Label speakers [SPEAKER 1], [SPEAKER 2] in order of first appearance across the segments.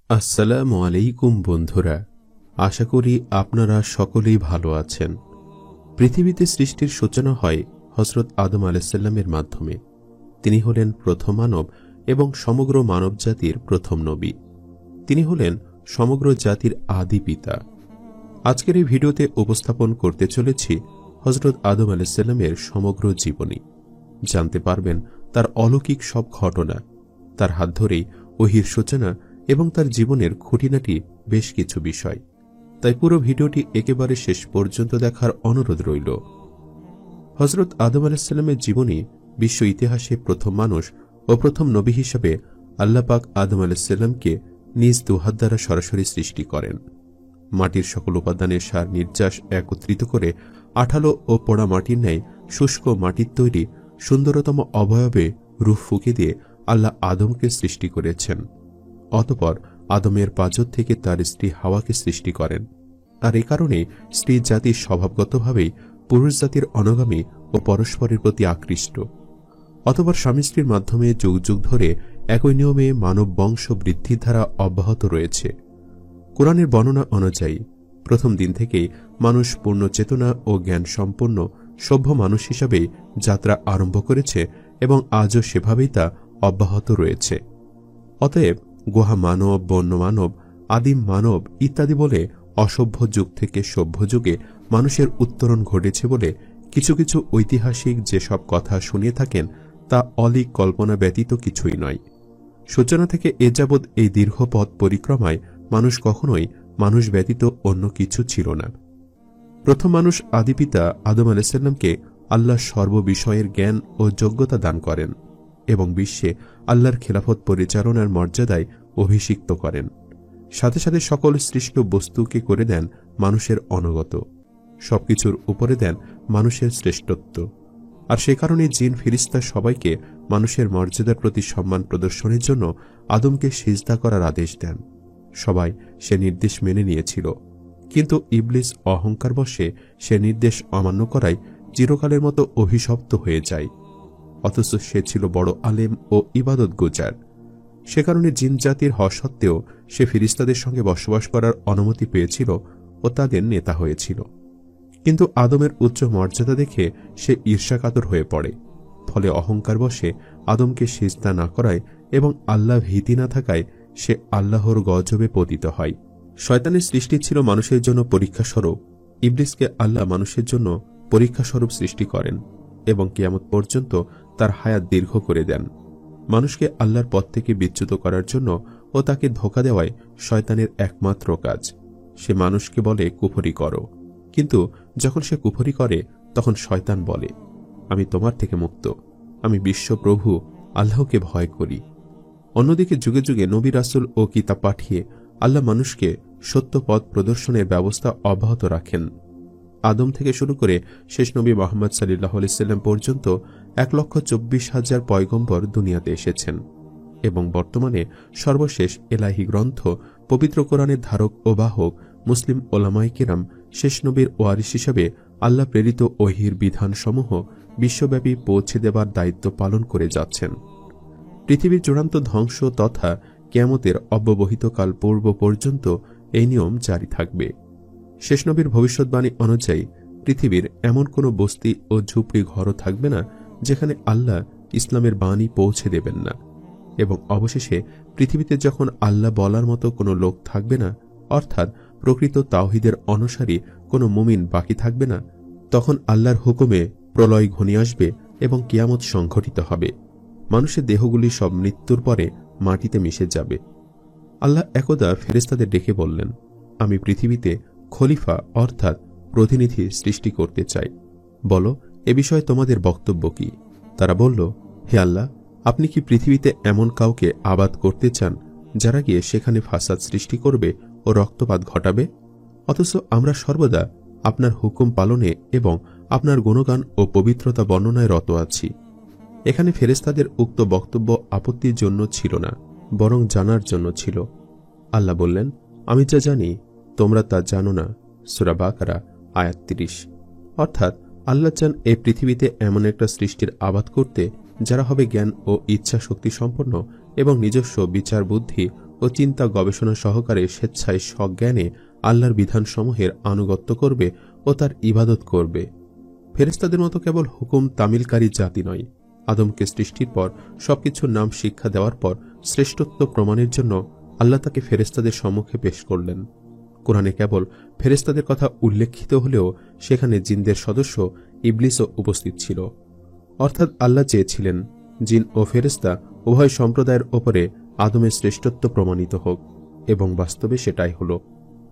[SPEAKER 1] আসসালামু আলাইকুম বন্ধুরা, আশা করি আপনারা সকলেই ভালো আছেন। পৃথিবীতে সৃষ্টির সূচনা হয় হযরত আদম আলাইহিসসালামের মাধ্যমে। তিনি হলেন প্রথম মানব এবং সমগ্র মানবজাতির প্রথম নবী। তিনি হলেন সমগ্র জাতির আদি পিতা। আজকের এই ভিডিওতে উপস্থাপন করতে চলেছি হযরত আদম আলাইহিসসালামের সমগ্র জীবনী। জানতে পারবেন তার অলৌকিক সব ঘটনা, তার হাত ধরেই ওহীর সূচনা এবং তার জীবনের খুঁটিনাটি বেশ কিছু বিষয়। তাই পুরো ভিডিওটি একেবারে শেষ পর্যন্ত দেখার অনুরোধ রইল। হযরত আদম আলাইহিসসালামের জীবনী বিশ্ব ইতিহাসে প্রথম মানুষ ও প্রথম নবী হিসেবে আল্লাহ পাক আদম আলাইহিসসালামকে নিজ দুহাত দ্বারা সরাসরি সৃষ্টি করেন। মাটির সকল উপাদানের সার নির্যাস একত্রিত করে আঠালো ও পোড়া মাটির ন্যায় শুষ্ক মাটির তৈরি সুন্দরতম অবয়বে রূহ ফুঁকে দিয়ে আল্লাহ আদমকে সৃষ্টি করেছেন। অতঃপর আদমের পাঁজর থেকে তার স্ত্রী হাওয়াকে সৃষ্টি করেন। আর এ কারণে স্ত্রী জাতি স্বভাবগতভাবেই পুরুষ জাতির অনুগামী ও পরস্পরের প্রতি আকৃষ্ট। অতঃপর স্বামী স্ত্রীর মাধ্যমে যুগ যুগ ধরে একই নিয়মে মানব বংশ বৃদ্ধির ধারা অব্যাহত রয়েছে। কোরআনের বর্ণনা অনুযায়ী প্রথম দিন থেকেই মানুষ পূর্ণ চেতনা ও জ্ঞান সম্পন্ন সভ্য মানুষ হিসাবে যাত্রা আরম্ভ করেছে এবং আজও সেভাবেই তা অব্যাহত রয়েছে। অতএব গুহা মানব, বন্য মানব, আদিম মানব ইত্যাদি বলে অসভ্য যুগ থেকে সভ্য যুগে মানুষের উত্তরণ ঘটেছে বলে কিছু কিছু ঐতিহাসিক যেসব কথা শুনিয়ে থাকেন তা অলীক কল্পনা ব্যতীত কিছুই নয়। সূচনা থেকে এ যাবৎ এই দীর্ঘ পথ পরিক্রমায় মানুষ কখনোই মানুষ ব্যতীত অন্য কিছু ছিল না। প্রথম মানুষ আদিপিতা আদম আলাইহিসসালামকে আল্লাহ সর্ববিষয়ের জ্ঞান ও যোগ্যতা দান করেন এবং বিশ্বে আল্লাহর খেলাফত পরিচালনার মর্যাদায় অভিষিক্ত করেন। সাথে সাথে সকল সৃষ্ট বস্তুকে করে দেন মানুষের অনুগত, সবকিছুর উপরে দেন মানুষের শ্রেষ্ঠত্ব। আর সে কারণে জিন ফেরেশতা সবাইকে মানুষের মর্যাদার প্রতি সম্মান প্রদর্শনের জন্য আদমকে সিজদা করার আদেশ দেন। সবাই সে নির্দেশ মেনে নিয়েছিল, কিন্তু ইবলিস অহংকারবশে সে নির্দেশ অমান্য করায় চিরকালের মতো অভিশপ্ত হয়ে যায়। অথচ সে ছিল বড় আলেম ও ইবাদত গুজার। সে কারণে জিন জাতির হওয়া সত্ত্বেও সে ফেরেশতাদের সঙ্গে বসবাস করার অনুমতি পেয়েছিল ও তাদের নেতা হয়েছিল। কিন্তু আদমের উচ্চ মর্যাদা দেখে সে ঈর্ষাকাতর হয়ে পড়ে। ফলে অহংকারবশে আদমকে সিজদা না করায় এবং আল্লাহ ভীতি না থাকায় সে আল্লাহর গজবে পতিত হয়। শয়তানের সৃষ্টি ছিল মানুষের জন্য পরীক্ষাস্বরূপ। ইবলিসকে আল্লাহ মানুষের জন্য পরীক্ষাস্বরূপ সৃষ্টি করেন এবং কিয়ামত পর্যন্ত তার হায়াত দীর্ঘ করে দেন। মানুষকে আল্লাহর পথ থেকে বিচ্যুত করার জন্য ও তাকে ধোঁকা দেওয়াই শয়তানের একমাত্র কাজ। সে মানুষকে বলে কুফরি করো, কিন্তু যখন সে কুফরি করে তখন শয়তান বলে আমি তোমার থেকে মুক্ত, আমি বিশ্বপ্রভু আল্লাহকে ভয় করি। অন্যদিকে যুগে যুগে নবী রাসূল ও কিতাব পাঠিয়ে আল্লাহ মানুষকে সত্য পথ প্রদর্শনের ব্যবস্থা অব্যাহত রাখেন। আদম থেকে শুরু করে শেষ নবী মুহাম্মদ সাল্লাল্লাহু আলাইহি ওয়াসাল্লাম পর্যন্ত 1,24,000 পয়গম্বর দুনিয়াতে এসেছেন এবং বর্তমানে সর্বশেষ এলাহি গ্রন্থ পবিত্র কোরআনের ধারক ও বাহক মুসলিম ওলামায়ে কেরাম শেষ নবীর ওয়ারিস হিসাবে আল্লাহ প্রেরিত ওহীর বিধানসমূহ বিশ্বব্যাপী পৌঁছে দেবার দায়িত্ব পালন করে যাচ্ছেন। পৃথিবীর চূড়ান্ত ধ্বংস তথা কিয়ামতের অব্যবহিতকাল পূর্ব পর্যন্ত এই নিয়ম জারি থাকবে। শেষ নবীর ভবিষ্যৎবাণী অনুযায়ী পৃথিবীর এমন কোনো বস্তি ও ঝুপড়ি ঘরও থাকবে না যেখানে আল্লাহ ইসলামের বাণী পৌঁছে দেবেন না, এবং অবশেষে পৃথিবীতে যখন আল্লাহ বলার মতো কোনো লোক থাকবে না, অর্থাৎ প্রকৃত তাওহীদের অনুসারী কোনো মুমিন বাকি থাকবে না, তখন আল্লাহর হুকুমে প্রলয় ঘনিয়ে আসবে এবং কিয়ামত সংঘটিত হবে। মানুষের দেহগুলি সব মৃত্যুর পরে মাটিতে মিশে যাবে। আল্লাহ একদা ফেরেশতাদের ডেকে বললেন, আমি পৃথিবীতে খলিফা অর্থাৎ প্রতিনিধি সৃষ্টি করতে চাই, বলো এ বিষয়ে তোমাদের বক্তব্য কি? তারা বলল, হে আল্লাহ, আপনি কি পৃথিবীতে এমন কাউকে আবাদ করতে চান যারা গিয়ে সেখানে ফাসাদ সৃষ্টি করবে ও রক্তপাত ঘটাবে? অথচ আমরা সর্বদা আপনার হুকুম পালনে এবং আপনার গুণগান ও পবিত্রতা বর্ণনায় রত আছি। এখানে ফেরেশতাদের উক্ত বক্তব্য আপত্তির জন্য ছিল না, বরং জানার জন্য ছিল। আল্লাহ বললেন, আমি যা জানি তোমরা তা জানো না। সূরা বাকারা আয়াত 30। অর্থাৎ আল্লাহ চান এই পৃথিবীতে এমন একটা সৃষ্টির আবাদ করতে যারা হবে জ্ঞান ও ইচ্ছা শক্তি সম্পন্ন এবং নিজস্ব বিচার বুদ্ধি ও চিন্তা গবেষণা সহকারে স্বেচ্ছায় সজ্ঞানে আল্লাহর বিধানসমূহের আনুগত্য করবে ও তার ইবাদত করবে। ফেরেশতাদের মতো কেবল হুকুম তামিলকারী জাতি নয়। আদমকে সৃষ্টির পর সবকিছুর নাম শিক্ষা দেওয়ার পর শ্রেষ্ঠত্ব প্রমাণের জন্য আল্লাহ তাকে ফেরেশতাদের সম্মুখে পেশ করলেন। কোরআনে কেবল ফেরেশতাদের কথা উল্লেখিত হলেও সেখানে জিনদের সদস্য ইবলিসও উপস্থিত ছিল। অর্থাৎ আল্লাহ চেয়েছিলেন জিন ও ফেরেশতা উভয় সম্প্রদায়ের ওপরে আদমের শ্রেষ্ঠত্ব প্রমাণিত হোক, এবং বাস্তবে সেটাই হল।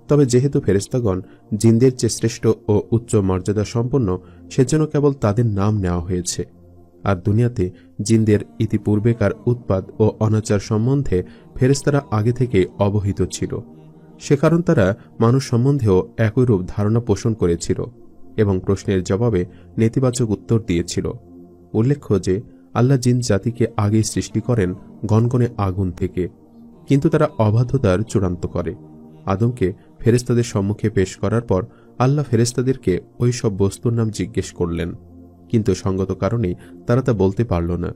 [SPEAKER 1] তবে যেহেতু ফেরেশতাগণ জিনদের চেয়ে শ্রেষ্ঠ ও উচ্চ মর্যাদা সম্পন্ন, সেজন্য কেবল তাদের নাম নেওয়া হয়েছে। আর দুনিয়াতে জিনদের ইতিপূর্বেকার উৎপাত ও অনাচার সম্বন্ধে ফেরেশতারা আগে থেকেই অবহিত ছিল। সে কারণ তারা মানুষ সম্বন্ধেও একইরূপ ধারণা পোষণ করেছিল এবং প্রশ্নের জবাবে নেতিবাচক উত্তর দিয়েছিল। উল্লেখ্য যে আল্লাহ জিন জাতিকে আগেই সৃষ্টি করেন গনগনে আগুন থেকে, কিন্তু তারা অবাধ্যতার চূড়ান্ত করে। আদমকে ফেরেশতাদের সম্মুখে পেশ করার পর আল্লাহ ফেরেশতাদেরকে ওই সব বস্তুর নাম জিজ্ঞেস করলেন, কিন্তু সঙ্গত কারণেই তারা তা বলতে পারল না।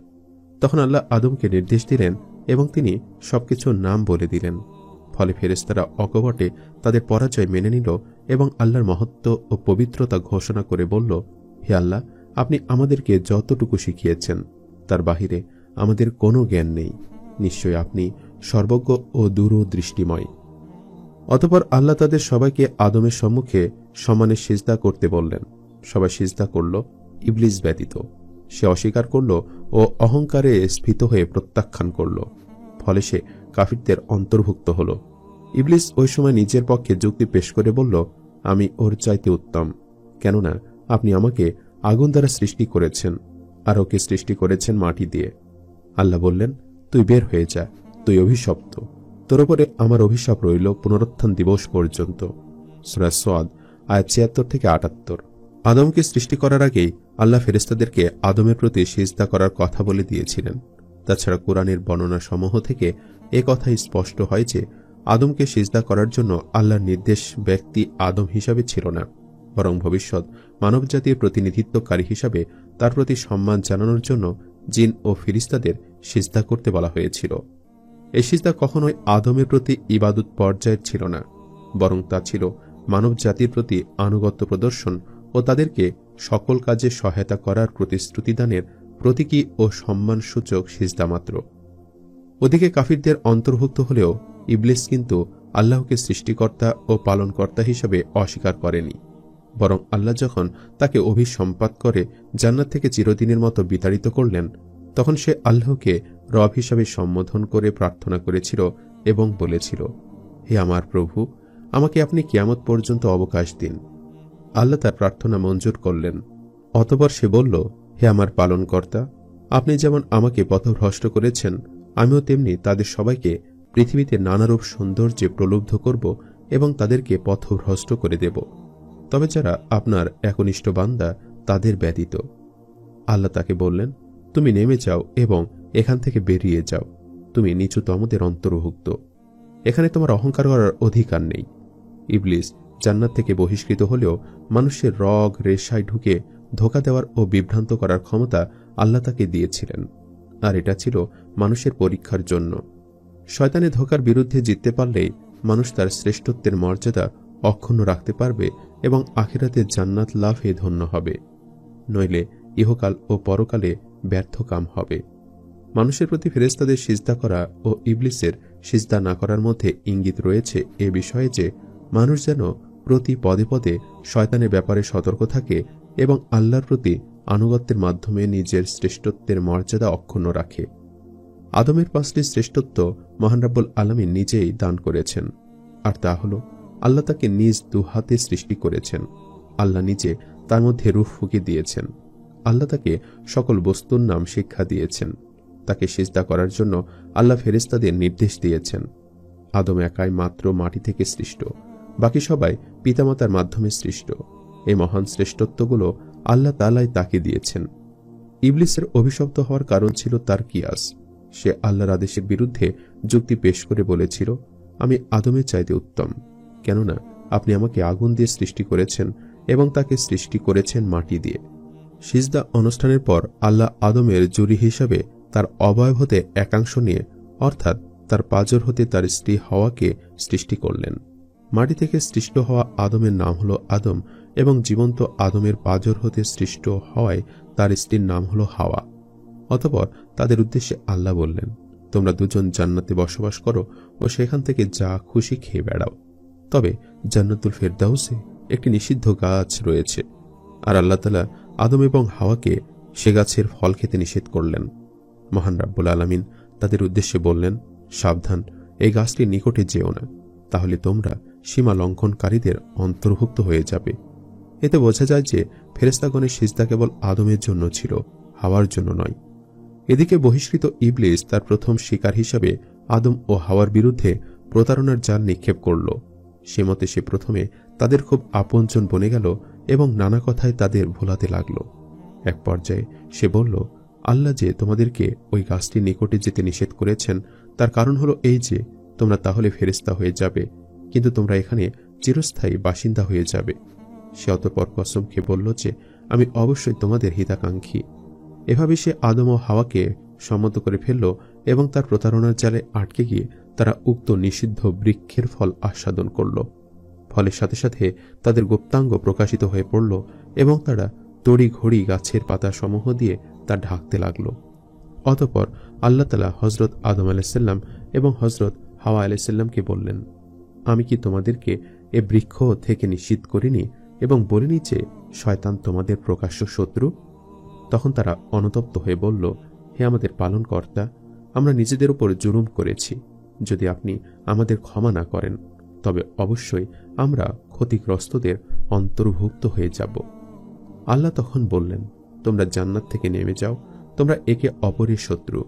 [SPEAKER 1] তখন আল্লাহ আদমকে নির্দেশ দিলেন এবং তিনি সবকিছুর নাম বলে দিলেন। ফলে ফেরেশতারা অকপটে তাদের পরাজয় মেনে নিল এবং আল্লাহর মহত্ব ও পবিত্রতা ঘোষণা করে বলল, হে আল্লাহ, আপনি আমাদেরকে যতটুকু শিখিয়েছেন তার বাহিরে আমাদের কোনো জ্ঞান নেই। নিশ্চয় আপনি সর্বজ্ঞ ও দূরদৃষ্টিময়। অতঃপর আল্লাহ তাদের সবাইকে আদমের সম্মুখে সমানে সিজদা করতে বললেন। সবাই সিজদা করল, ইবলিস ব্যতীত। সে অস্বীকার করল ও অহংকারে স্ফীত হয়ে প্রত্যাখ্যান করল। ফলে সে কাফিরদের অন্তর্ভুক্ত হল। ইবলিস ওই সময় নিজের পক্ষে যুক্তি পেশ করে বলল, আমি ওর চাইতে উত্তম, কেননা আপনি আমাকে আগুন দ্বারা সৃষ্টি করেছেন আর ওকে সৃষ্টি করেছেন মাটি দিয়ে। আল্লাহ বললেন, তুই বের হয়ে যা, তুই অভিশপ্ত, তোর উপরে আমার অভিশাপ রইল পুনরুত্থান দিবস পর্যন্ত। সূরা সাদ আয়াত ৭৬ থেকে ৭৮। আদমকে সৃষ্টি করার আগেই আল্লাহ ফেরেশতাদেরকে আদমের প্রতি সিজদা করার কথা বলে দিয়েছিলেন। তাছাড়া কোরআনের বর্ণনা সমূহ থেকে এ কথাই স্পষ্ট হয় যে আদমকে সিজদা করার জন্য আল্লাহর নির্দেশ ব্যক্তি আদম হিসাবে ছিল না, বরং ভবিষ্যৎ মানবজাতির প্রতিনিধিত্বকারী হিসাবে তার প্রতি সম্মান জানানোর জন্য জিন ও ফেরেশতাদের সিজদা করতে বলা হয়েছিল। এই সিজদা কখনোই আদমের প্রতি ইবাদত পর্যায়ের ছিল না, বরং তা ছিল মানব জাতির প্রতি আনুগত্য প্রদর্শন ও তাদেরকে সকল কাজে সহায়তা করার প্রতিশ্রুতিদানের প্রতীকী ও সম্মানসূচক সিজদা মাত্র। ওদিকে কাফিরদের অন্তর্ভুক্ত হলেও ইবলিস কিন্তু আল্লাহকে সৃষ্টিকর্তা ও পালনকর্তা হিসেবে অস্বীকার করেনি, বরং আল্লাহ যখন তাকে অভিসম্পাত করে জান্নাত থেকে চিরদিনের মতো বিতাড়িত করলেন, তখন সে আল্লাহকে রব হিসাবে সম্বোধন করে প্রার্থনা করেছিল এবং বলেছিল, হে আমার প্রভু, আমাকে আপনি কিয়ামত পর্যন্ত অবকাশ দিন। আল্লাহ তার প্রার্থনা মঞ্জুর করলেন। অতঃপর সে বলল, হে আমার পালনকর্তা, আপনি যেমন আমাকে পথভ্রষ্ট করেছেন, আমিও তেমনি তাদের সবাইকে পৃথিবীতে নানারূপ সৌন্দর্যে প্রলুব্ধ করব এবং তাদেরকে পথভ্রষ্ট করে দেব, তবে যারা আপনার একনিষ্ঠ বান্দা তাদের ব্যতীত। আল্লাহ তাকে বললেন, তুমি নেমে যাও এবং এখান থেকে বেরিয়ে যাও, তুমি নিচুতমদের অন্তর্ভুক্ত। এখানে তোমার অহংকার করার অধিকার নেই। ইবলিস জান্নাত থেকে বহিষ্কৃত হলেও মানুষের রগ রেশায় ঢুকে ধোঁকা দেওয়ার ও বিভ্রান্ত করার ক্ষমতা আল্লাহ তাকে দিয়েছিলেন, আর এটা ছিল মানুষের পরীক্ষার জন্য। শয়তানে ধোঁকার বিরুদ্ধে জিততে পারলেই মানুষ তার শ্রেষ্ঠত্বের মর্যাদা অক্ষুণ্ণ রাখতে পারবে এবং আখিরাতে জান্নাত লাভে ধন্য হবে, নইলে ইহকাল ও পরকালে ব্যর্থ কাম হবে। মানুষের প্রতি ফেরেশতাদের সিজদা করা ও ইবলিসের সিজদা না করার মধ্যে ইঙ্গিত রয়েছে এ বিষয়ে যে মানুষ যেন প্রতি পদে পদে শয়তানের ব্যাপারে সতর্ক থাকে এবং আল্লাহর প্রতি আনুগত্যের মাধ্যমে নিজের শ্রেষ্ঠত্বের মর্যাদা অক্ষুণ্ণ রাখে। আদমের ৫টি শ্রেষ্ঠত্ব মহান রব্বুল আলামিন নিজেই দান করেছেন, আর তা হল আল্লাহ তাকে নিজ দুহাতে সৃষ্টি করেছেন। আল্লাহ নিজে তার মধ্যে রূহ ফুঁকে দিয়েছেন। আল্লাহ তাকে সকল বস্তুর নাম শিক্ষা দিয়েছেন। তাকে সিজদা করার জন্য আল্লাহ ফেরেশতাদের নির্দেশ দিয়েছেন। আদম একাই মাত্র মাটি থেকে সৃষ্ট, বাকি সবাই পিতামাতার মাধ্যমে সৃষ্ট। এই মহান শ্রেষ্ঠত্বগুলো আল্লাহ তাআলাই তাকে দিয়েছেন। ইবলিসের অভিশপ্ত হওয়ার কারণ ছিল তার কিয়াস। সে আল্লাহর আদেশের বিরুদ্ধে যুক্তি পেশ করে বলেছিল, আমি আদমের চাইতে উত্তম, কেননা আপনি আমাকে আগুন দিয়ে সৃষ্টি করেছেন এবং তাকে সৃষ্টি করেছেন মাটি দিয়ে। সিজদা অনুষ্ঠানের পর আল্লাহ আদমের জুরি হিসাবে তার অবয়ব হতে একাংশ নিয়ে, অর্থাৎ তার পাঁজর হতে তার স্ত্রী হাওয়াকে সৃষ্টি করলেন। মাটি থেকে সৃষ্ট হওয়া আদমের নাম হল আদম এবং জীবন্ত আদমের পাঁজর হতে সৃষ্ট হওয়ায় তার স্ত্রীর নাম হল হাওয়া। অতঃপর তাদের উদ্দেশ্যে আল্লাহ বললেন, তোমরা দুজন জান্নাতে বসবাস করো ও সেখান থেকে যা খুশি খেয়ে বেড়াও। তবে জান্নাতুল ফেরদাউসে একটি নিষিদ্ধ গাছ রয়েছে, আর আল্লাহ তাআলা আদম এবং হাওয়াকে সে গাছের ফল খেতে নিষেধ করলেন। মহান রাব্বুল আলামিন তাদের উদ্দেশ্যে বললেন, সাবধান, এই গাছটির নিকটে যেও না, তাহলে তোমরা সীমা লঙ্ঘনকারীদের অন্তর্ভুক্ত হয়ে যাবে। এতে বোঝা যায় যে ফেরেশতাগণের সিজদা কেবল আদমের জন্য ছিল, হাওয়ার জন্য নয়। এদিকে বহিষ্কৃত ইবলিস তার প্রথম শিকার হিসাবে আদম ও হাওয়ার বিরুদ্ধে প্রতারণার জাল নিক্ষেপ করল। সে মতে সে প্রথমে তাদের খুব আপনজন বনে গেল এবং নানা কথায় তাদের ভোলাতে লাগল। এক পর্যায়ে সে বলল, আল্লাহ যে তোমাদেরকে ওই গাছটির নিকটে যেতে নিষেধ করেছেন তার কারণ হলো এই যে তোমরা তাহলে ফেরেশতা হয়ে যাবে, কিন্তু তোমরা এখানে চিরস্থায়ী বাসিন্দা হয়ে যাবে। সে অতঃপর কসম খেয়ে বলল যে আমি অবশ্যই তোমাদের হিতাকাঙ্ক্ষী। এভাবে সে আদম ও হাওয়াকে সম্মত করে ফেলল এবং তার প্রতারণার জালে আটকে গিয়ে তারা উক্ত নিষিদ্ধ বৃক্ষের ফল আস্বাদন করল। ফলের সাথে সাথে তাদের গুপ্তাঙ্গ প্রকাশিত হয়ে পড়ল এবং তারা তড়ি ঘড়ি গাছের পাতা সমূহ দিয়ে তা ঢাকতে লাগল। অতঃপর আল্লাহ তাআলা হযরত আদম আলাইহিসসালাম এবং হযরত হাওয়া আলাইহিসসালামকে বললেন, আমি কি তোমাদেরকে এ বৃক্ষ থেকে নিষিদ্ধ করিনি এবং বলিনি যে শয়তান তোমাদের প্রকাশ্য শত্রু? তখন তারা অনুতপ্ত হয়ে বলল, হে আমাদের পালনকর্তা, আমরা নিজেদের উপর জুলুম করেছি। যদি আপনি আমাদের ক্ষমা না করেন তবে অবশ্যই আমরা ক্ষতিগ্রস্তদের অন্তর্ভুক্ত হয়ে যাব। আল্লাহ তখন বললেন, তোমরা জান্নাত থেকে নেমে যাও, তোমরা একে অপরের শত্রু।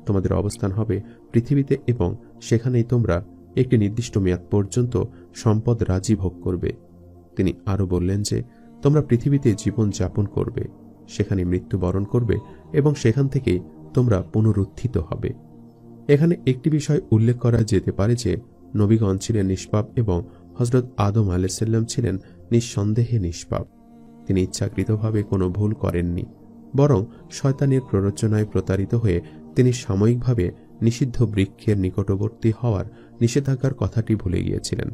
[SPEAKER 1] তোমাদের অবস্থান হবে পৃথিবীতে এবং সেখানেই তোমরা একটি নির্দিষ্ট মেয়াদ পর্যন্ত সম্পদ রাজি ভোগ করবে। তিনি আরো বললেন যে তোমরা পৃথিবীতে জীবন যাপন করবে, সেখানে মৃত্যুবরণ করবে এবং সেখান থেকে তোমরা পুনরুত্থিত হবে। এখানে একটি বিষয় উল্লেখ করা যেতে পারে যে নবীগণ ছিলেন নিষ্পাপ এবং হযরত আদম আলাইহিসসালাম ছিলেন নিঃসন্দেহে নিষ্পাপ। তিনি ইচ্ছাকৃতভাবে কোনো ভুল করেননি, বরং শয়তানের প্ররোচনায় প্রতারিত হয়ে তিনি সাময়িকভাবে নিষিদ্ধ বৃক্ষের নিকটবর্তী হওয়ার নিষেধাজ্ঞার কথাটি ভুলে গিয়েছিলেন,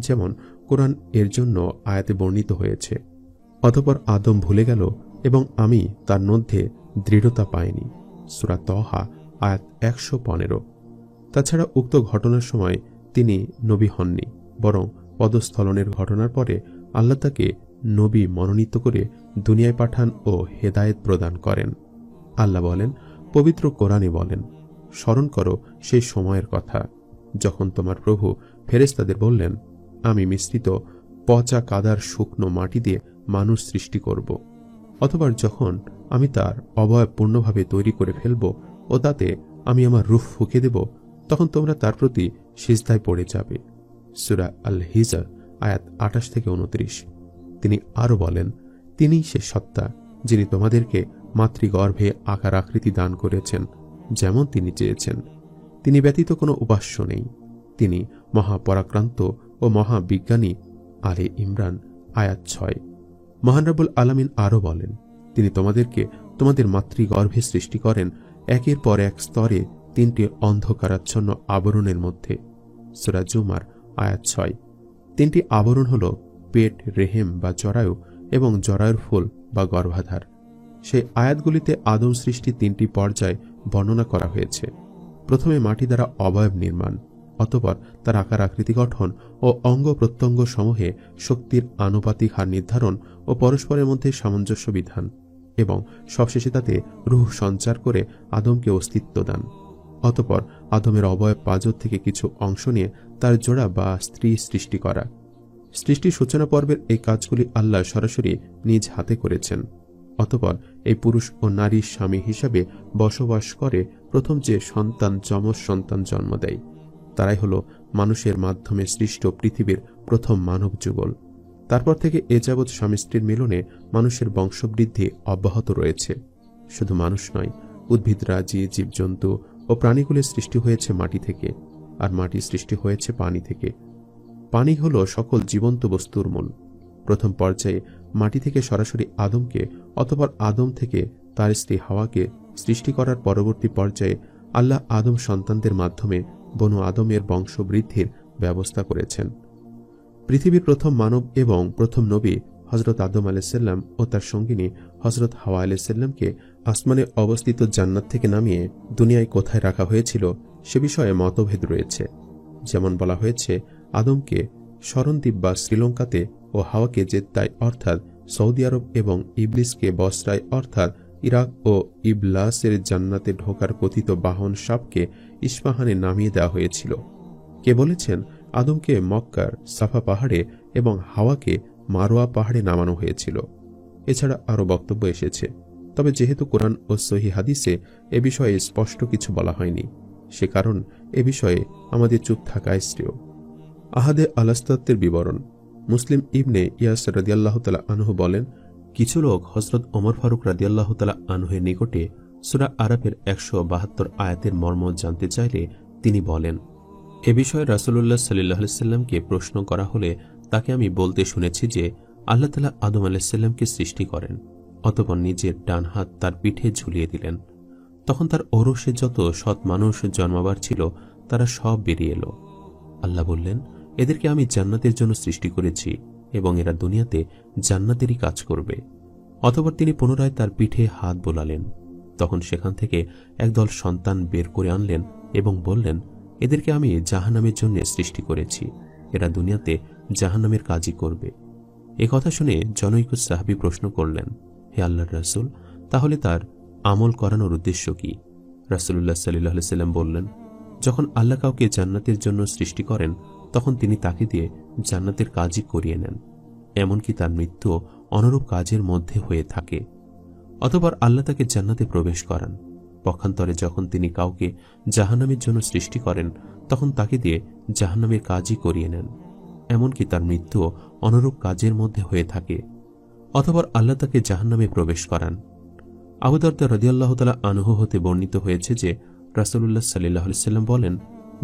[SPEAKER 1] যেমন কোরআন এর জন্য আয়াতে বর্ণিত হয়েছে। অতঃপর আদম ভুলে গেল এবং আমি তার মধ্যে দৃঢ়তা পাইনি। সূরা তহা আয়াত 115। তাছাড়া উক্ত ঘটনার সময় তিনি নবী হননি, বরং পদস্থলনের ঘটনার পরে আল্লাহ তাকে নবী মনোনীত করে দুনিয়ায় পাঠান ও হেদায়েত প্রদান করেন। আল্লাহ বলেন, পবিত্র কোরআনে বলেন, স্মরণ করো সেই সময়ের কথা যখন তোমার প্রভু ফেরেশতাদের বললেন, আমি মিশ্রিত পচা কাদার শুকনো মাটি দিয়ে মানুষ সৃষ্টি করব। অথবা যখন আমি তার অবয়ব পূর্ণভাবে তৈরি করে ফেলব ও তাতে আমি আমার রূহ ফুঁকে দেব, তখন তোমরা তার প্রতি সিজদায় পড়ে যাবে। সূরা আল হিজর আয়াত 28-29। তিনি আরো বলেন, তিনিই সে সত্তা যিনি তোমাদেরকে মাতৃগর্ভে আকার আকৃতি দান করেছেন যেমন তিনি চেয়েছেন। তিনি ব্যতীত কোনো উপাস্য নেই। তিনি মহাপরাক্রান্ত ও মহাবিজ্ঞানী। আলে ইমরান আয়াত 6। মহান রব্বুল আলামিন আরো বলেন, তিনি তোমাদেরকে তোমাদের মাতৃগর্ভে সৃষ্টি করেন একের পর এক স্তরে তিনটি অন্ধকারাচ্ছন্ন আবরণের মধ্যে। সূরা জুমার আয়াত 6। তিনটি আবরণ হল পেট, রেহেম বা জরায়ু এবং জরায়ুর ফুল বা গর্ভাধার। সেই আয়াতগুলিতে আদম সৃষ্টির তিনটি পর্যায় বর্ণনা করা হয়েছে। প্রথমে মাটি দ্বারা অবয়ব নির্মাণ, অতঃপর তার আকার আকৃতি গঠন ও অঙ্গ প্রত্যঙ্গ সমূহে শক্তির আনুপাতিক হার নির্ধারণ ও পরস্পরের মধ্যে সামঞ্জস্য বিধান, এবং সবশেষে তাতে রূহ সঞ্চার করে আদমকে অস্তিত্ব দান। অতঃপর আদমের অবয়ব পাঁজর থেকে কিছু অংশ নিয়ে তার জোড়া বা স্ত্রী সৃষ্টি করা। সৃষ্টির সূচনা পর্বের এই কাজগুলি আল্লাহ সরাসরি নিজ হাতে করেছেন। অতঃপর এই পুরুষ ও নারীর স্বামী হিসাবে বসবাস করে প্রথম যে সন্তান যমজ সন্তান জন্ম দেয়, তারাই হল মানুষের মাধ্যমে সৃষ্ট পৃথিবীর প্রথম মানব যুগল। তারপর থেকে এ যাবৎ স্বামী স্ত্রীর মিলনে মানুষের বংশবৃদ্ধি অব্যাহত রয়েছে। শুধু মানুষ নয়, উদ্ভিদরাজি, জীবজন্তু ও প্রাণীগুলির সৃষ্টি হয়েছে মাটি থেকে, আর মাটি সৃষ্টি হয়েছে পানি থেকে। পানি হল সকল জীবন্ত বস্তুর মূল। প্রথম পর্যায়ে মাটি থেকে সরাসরি আদমকে, অতঃপর আদম থেকে তার স্ত্রী হাওয়াকে সৃষ্টি করার পরবর্তী পর্যায়ে আল্লাহ আদম সন্তানদের মাধ্যমে বনু আদমের বংশবৃদ্ধির ব্যবস্থা করেছেন। পৃথিবীর প্রথম মানব এবং প্রথম নবী হজরত আদম আলাইসাল্লাম ও তার সঙ্গিনী হজরত হাওয়া আলাইসাল্লামকে আসমানে অবস্থিত জান্নাত থেকে নামিয়ে দুনিয়ায় কোথায় রাখা হয়েছিল সে বিষয়ে মতভেদ রয়েছে। যেমন বলা হয়েছে, আদমকে শরণদ্বীপ বা শ্রীলঙ্কাতে ও হাওয়াকে জেদ্দায় অর্থাৎ সৌদি আরব এবং ইবলিসকে বসরায় অর্থাৎ ইরাক ও ইবলাসের জান্নাতে ঢোকার কথিত বাহন সাপকে ইস্পাহানে নামিয়ে দেওয়া হয়েছিল। কে বলেছেন আদমকে মক্কার সাফা পাহাড়ে এবং হাওয়াকে মারোয়া পাহাড়ে নামানো হয়েছিল। এছাড়া আরও বক্তব্য এসেছে, তবে যেহেতু কোরআন ও সহি হাদিসে এ বিষয়ে স্পষ্ট কিছু বলা হয়নি, সে কারণ এ বিষয়ে আমাদের চুপ থাকায় শ্রেয়। আহাদে আলাস্তত্বের বিবরণ। মুসলিম ইবনে ইয়াস রাদিয়াল্লাহু তাআলা আনহু বলেন, কিছু লোক হযরত ওমর ফারুক রাদিয়াল্লাহু তাআলা আনহুর নিকটে সূরা আরাফের 172 আয়াতের মর্ম জানতে চাইলে তিনি বলেন, এ বিষয়ে রাসূলুল্লাহ সাল্লাল্লাহু আলাইহি সাল্লামকে প্রশ্ন করা হলে তাকে আমি বলতে শুনেছি যে আল্লাহ তাআলা আদম আলাইহিস সালামকে সৃষ্টি করেন, অতঃপর নিজের ডান হাত তার পিঠে ঝুলিয়ে দিলেন। তখন তার ঔরসে যত সৎ মানুষ জন্মাবার ছিল তারা সব বেরিয়ে এলো। আল্লাহ বললেন, এদেরকে আমি জান্নাতের জন্য সৃষ্টি করেছি এবং এরা দুনিয়াতে জান্নাতেরই কাজ করবে। অতঃপর তিনি পুনরায় তার পিঠে হাত বোলালেন। তখন সেখান থেকে একদল সন্তান বের করে আনলেন এবং বললেন, এদেরকে আমি জাহান্নামের জন্য সৃষ্টি করেছি, এরা দুনিয়াতে জাহান্নামের কাজই করবে। এ কথা শুনে জনৈক সাহাবী প্রশ্ন করলেন, হে আল্লাহর রাসূল, তাহলে তার আমল করানোর উদ্দেশ্য কি? রাসূলুল্লাহ সাল্লাল্লাহু আলাইহি সাল্লাম বললেন, যখন আল্লাহ কাউকে জান্নাতের জন্য সৃষ্টি করেন তখন তিনি তাকে দিয়ে জান্নাতের কাজই করিয়ে নেন, এমনকি তার মৃত্যু অনুরূপ কাজের মধ্যে হয়ে থাকে। অতঃপর আল্লাহ তাকে জান্নাতে প্রবেশ করান। পক্ষান্তরে যখন তিনি কাউকে জাহান্নামের জন্য সৃষ্টি করেন তখন তাকে দিয়ে জাহান্নামের কাজই করিয়ে নেন, এমনকি তার মৃত্যু অনুরূপ কাজের মধ্যে হয়ে থাকে। অতঃপর আল্লাহ তাকে জাহান্নামে প্রবেশ করান। আবু দারদা রাদিয়াল্লাহু তাআলা আনহু হতে বর্ণিত হয়েছে যে রাসূলুল্লাহ সাল্লাল্লাহু আলাইহি সাল্লাম বলেন,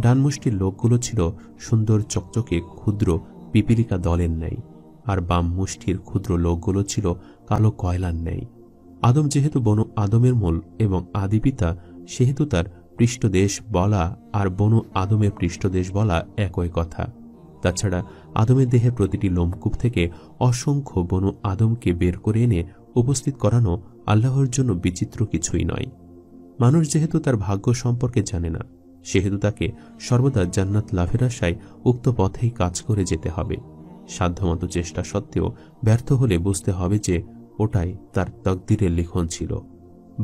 [SPEAKER 1] ডান মুষ্টির লোকগুলো ছিল সুন্দর চকচকে ক্ষুদ্র পিপীলিকা দলের ন্যায়, আর বাম মুষ্টির ক্ষুদ্র লোকগুলো ছিল কালো কয়লার ন্যায়। আদম যেহেতু বনু আদমের মূল এবং আদিপিতা, সেহেতু তার পৃষ্ঠদেশ বলা আর বনু আদমের পৃষ্ঠদেশ বলা একই কথা। তাছাড়া আদমের দেহের প্রতিটি লোমকূপ থেকে অসংখ্য বনু আদমকে বের করে এনে উপস্থিত করানো আল্লাহর জন্য বিচিত্র কিছুই নয়। মানুষ যেহেতু তার ভাগ্য সম্পর্কে জানে না, সেহেতু তাকে সর্বদা জান্নাত লাভের আশায় উক্ত পথেই কাজ করে যেতে হবে। সাধ্যমতো চেষ্টা সত্ত্বেও ব্যর্থ হলে বুঝতে হবে যে ওটাই তার তকদিরের লিখন ছিল।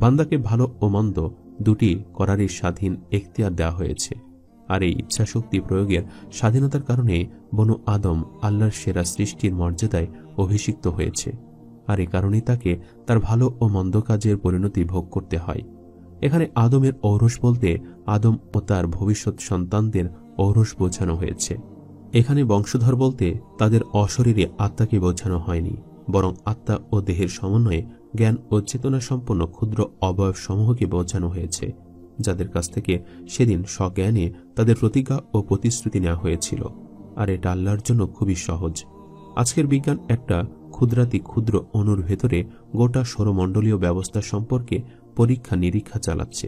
[SPEAKER 1] বান্দাকে ভালো ও মন্দ দুটি করারই স্বাধীন এখতিয়ার দেওয়া হয়েছে, আর এই ইচ্ছাশক্তি প্রয়োগের স্বাধীনতার কারণে বনু আদম আল্লাহর সেরা সৃষ্টির মর্যাদায় অভিষিক্ত হয়েছে, আর এ কারণেই তাকে তার ভালো ও মন্দ কাজের পরিণতি ভোগ করতে হয়। এখানে আদমের ঔরস বলতে আদম ও তার ভবিষ্যৎ সন্তানদের ঔরস বোঝানো হয়েছে। এখানে বংশধর বলতে তাদের অশরীরে আত্মাকে বোঝানো হয়নি, বরং আত্মা ও দেহের সমন্বয়ে জ্ঞান ও চেতনা সম্পন্ন ক্ষুদ্র অবয়ব সমূহকে বোঝানো হয়েছে, যাদের কাছ থেকে সেদিন স্বজ্ঞানে তাদের প্রতিজ্ঞা ও প্রতিশ্রুতি নেওয়া হয়েছিল। আর এটা আল্লাহর জন্য খুবই সহজ। আজকের বিজ্ঞান একটা ক্ষুদ্রাতি ক্ষুদ্র অণুর ভেতরে গোটা সৌরমণ্ডলীয় ব্যবস্থা সম্পর্কে পরীক্ষা নিরীক্ষা চালাচ্ছে।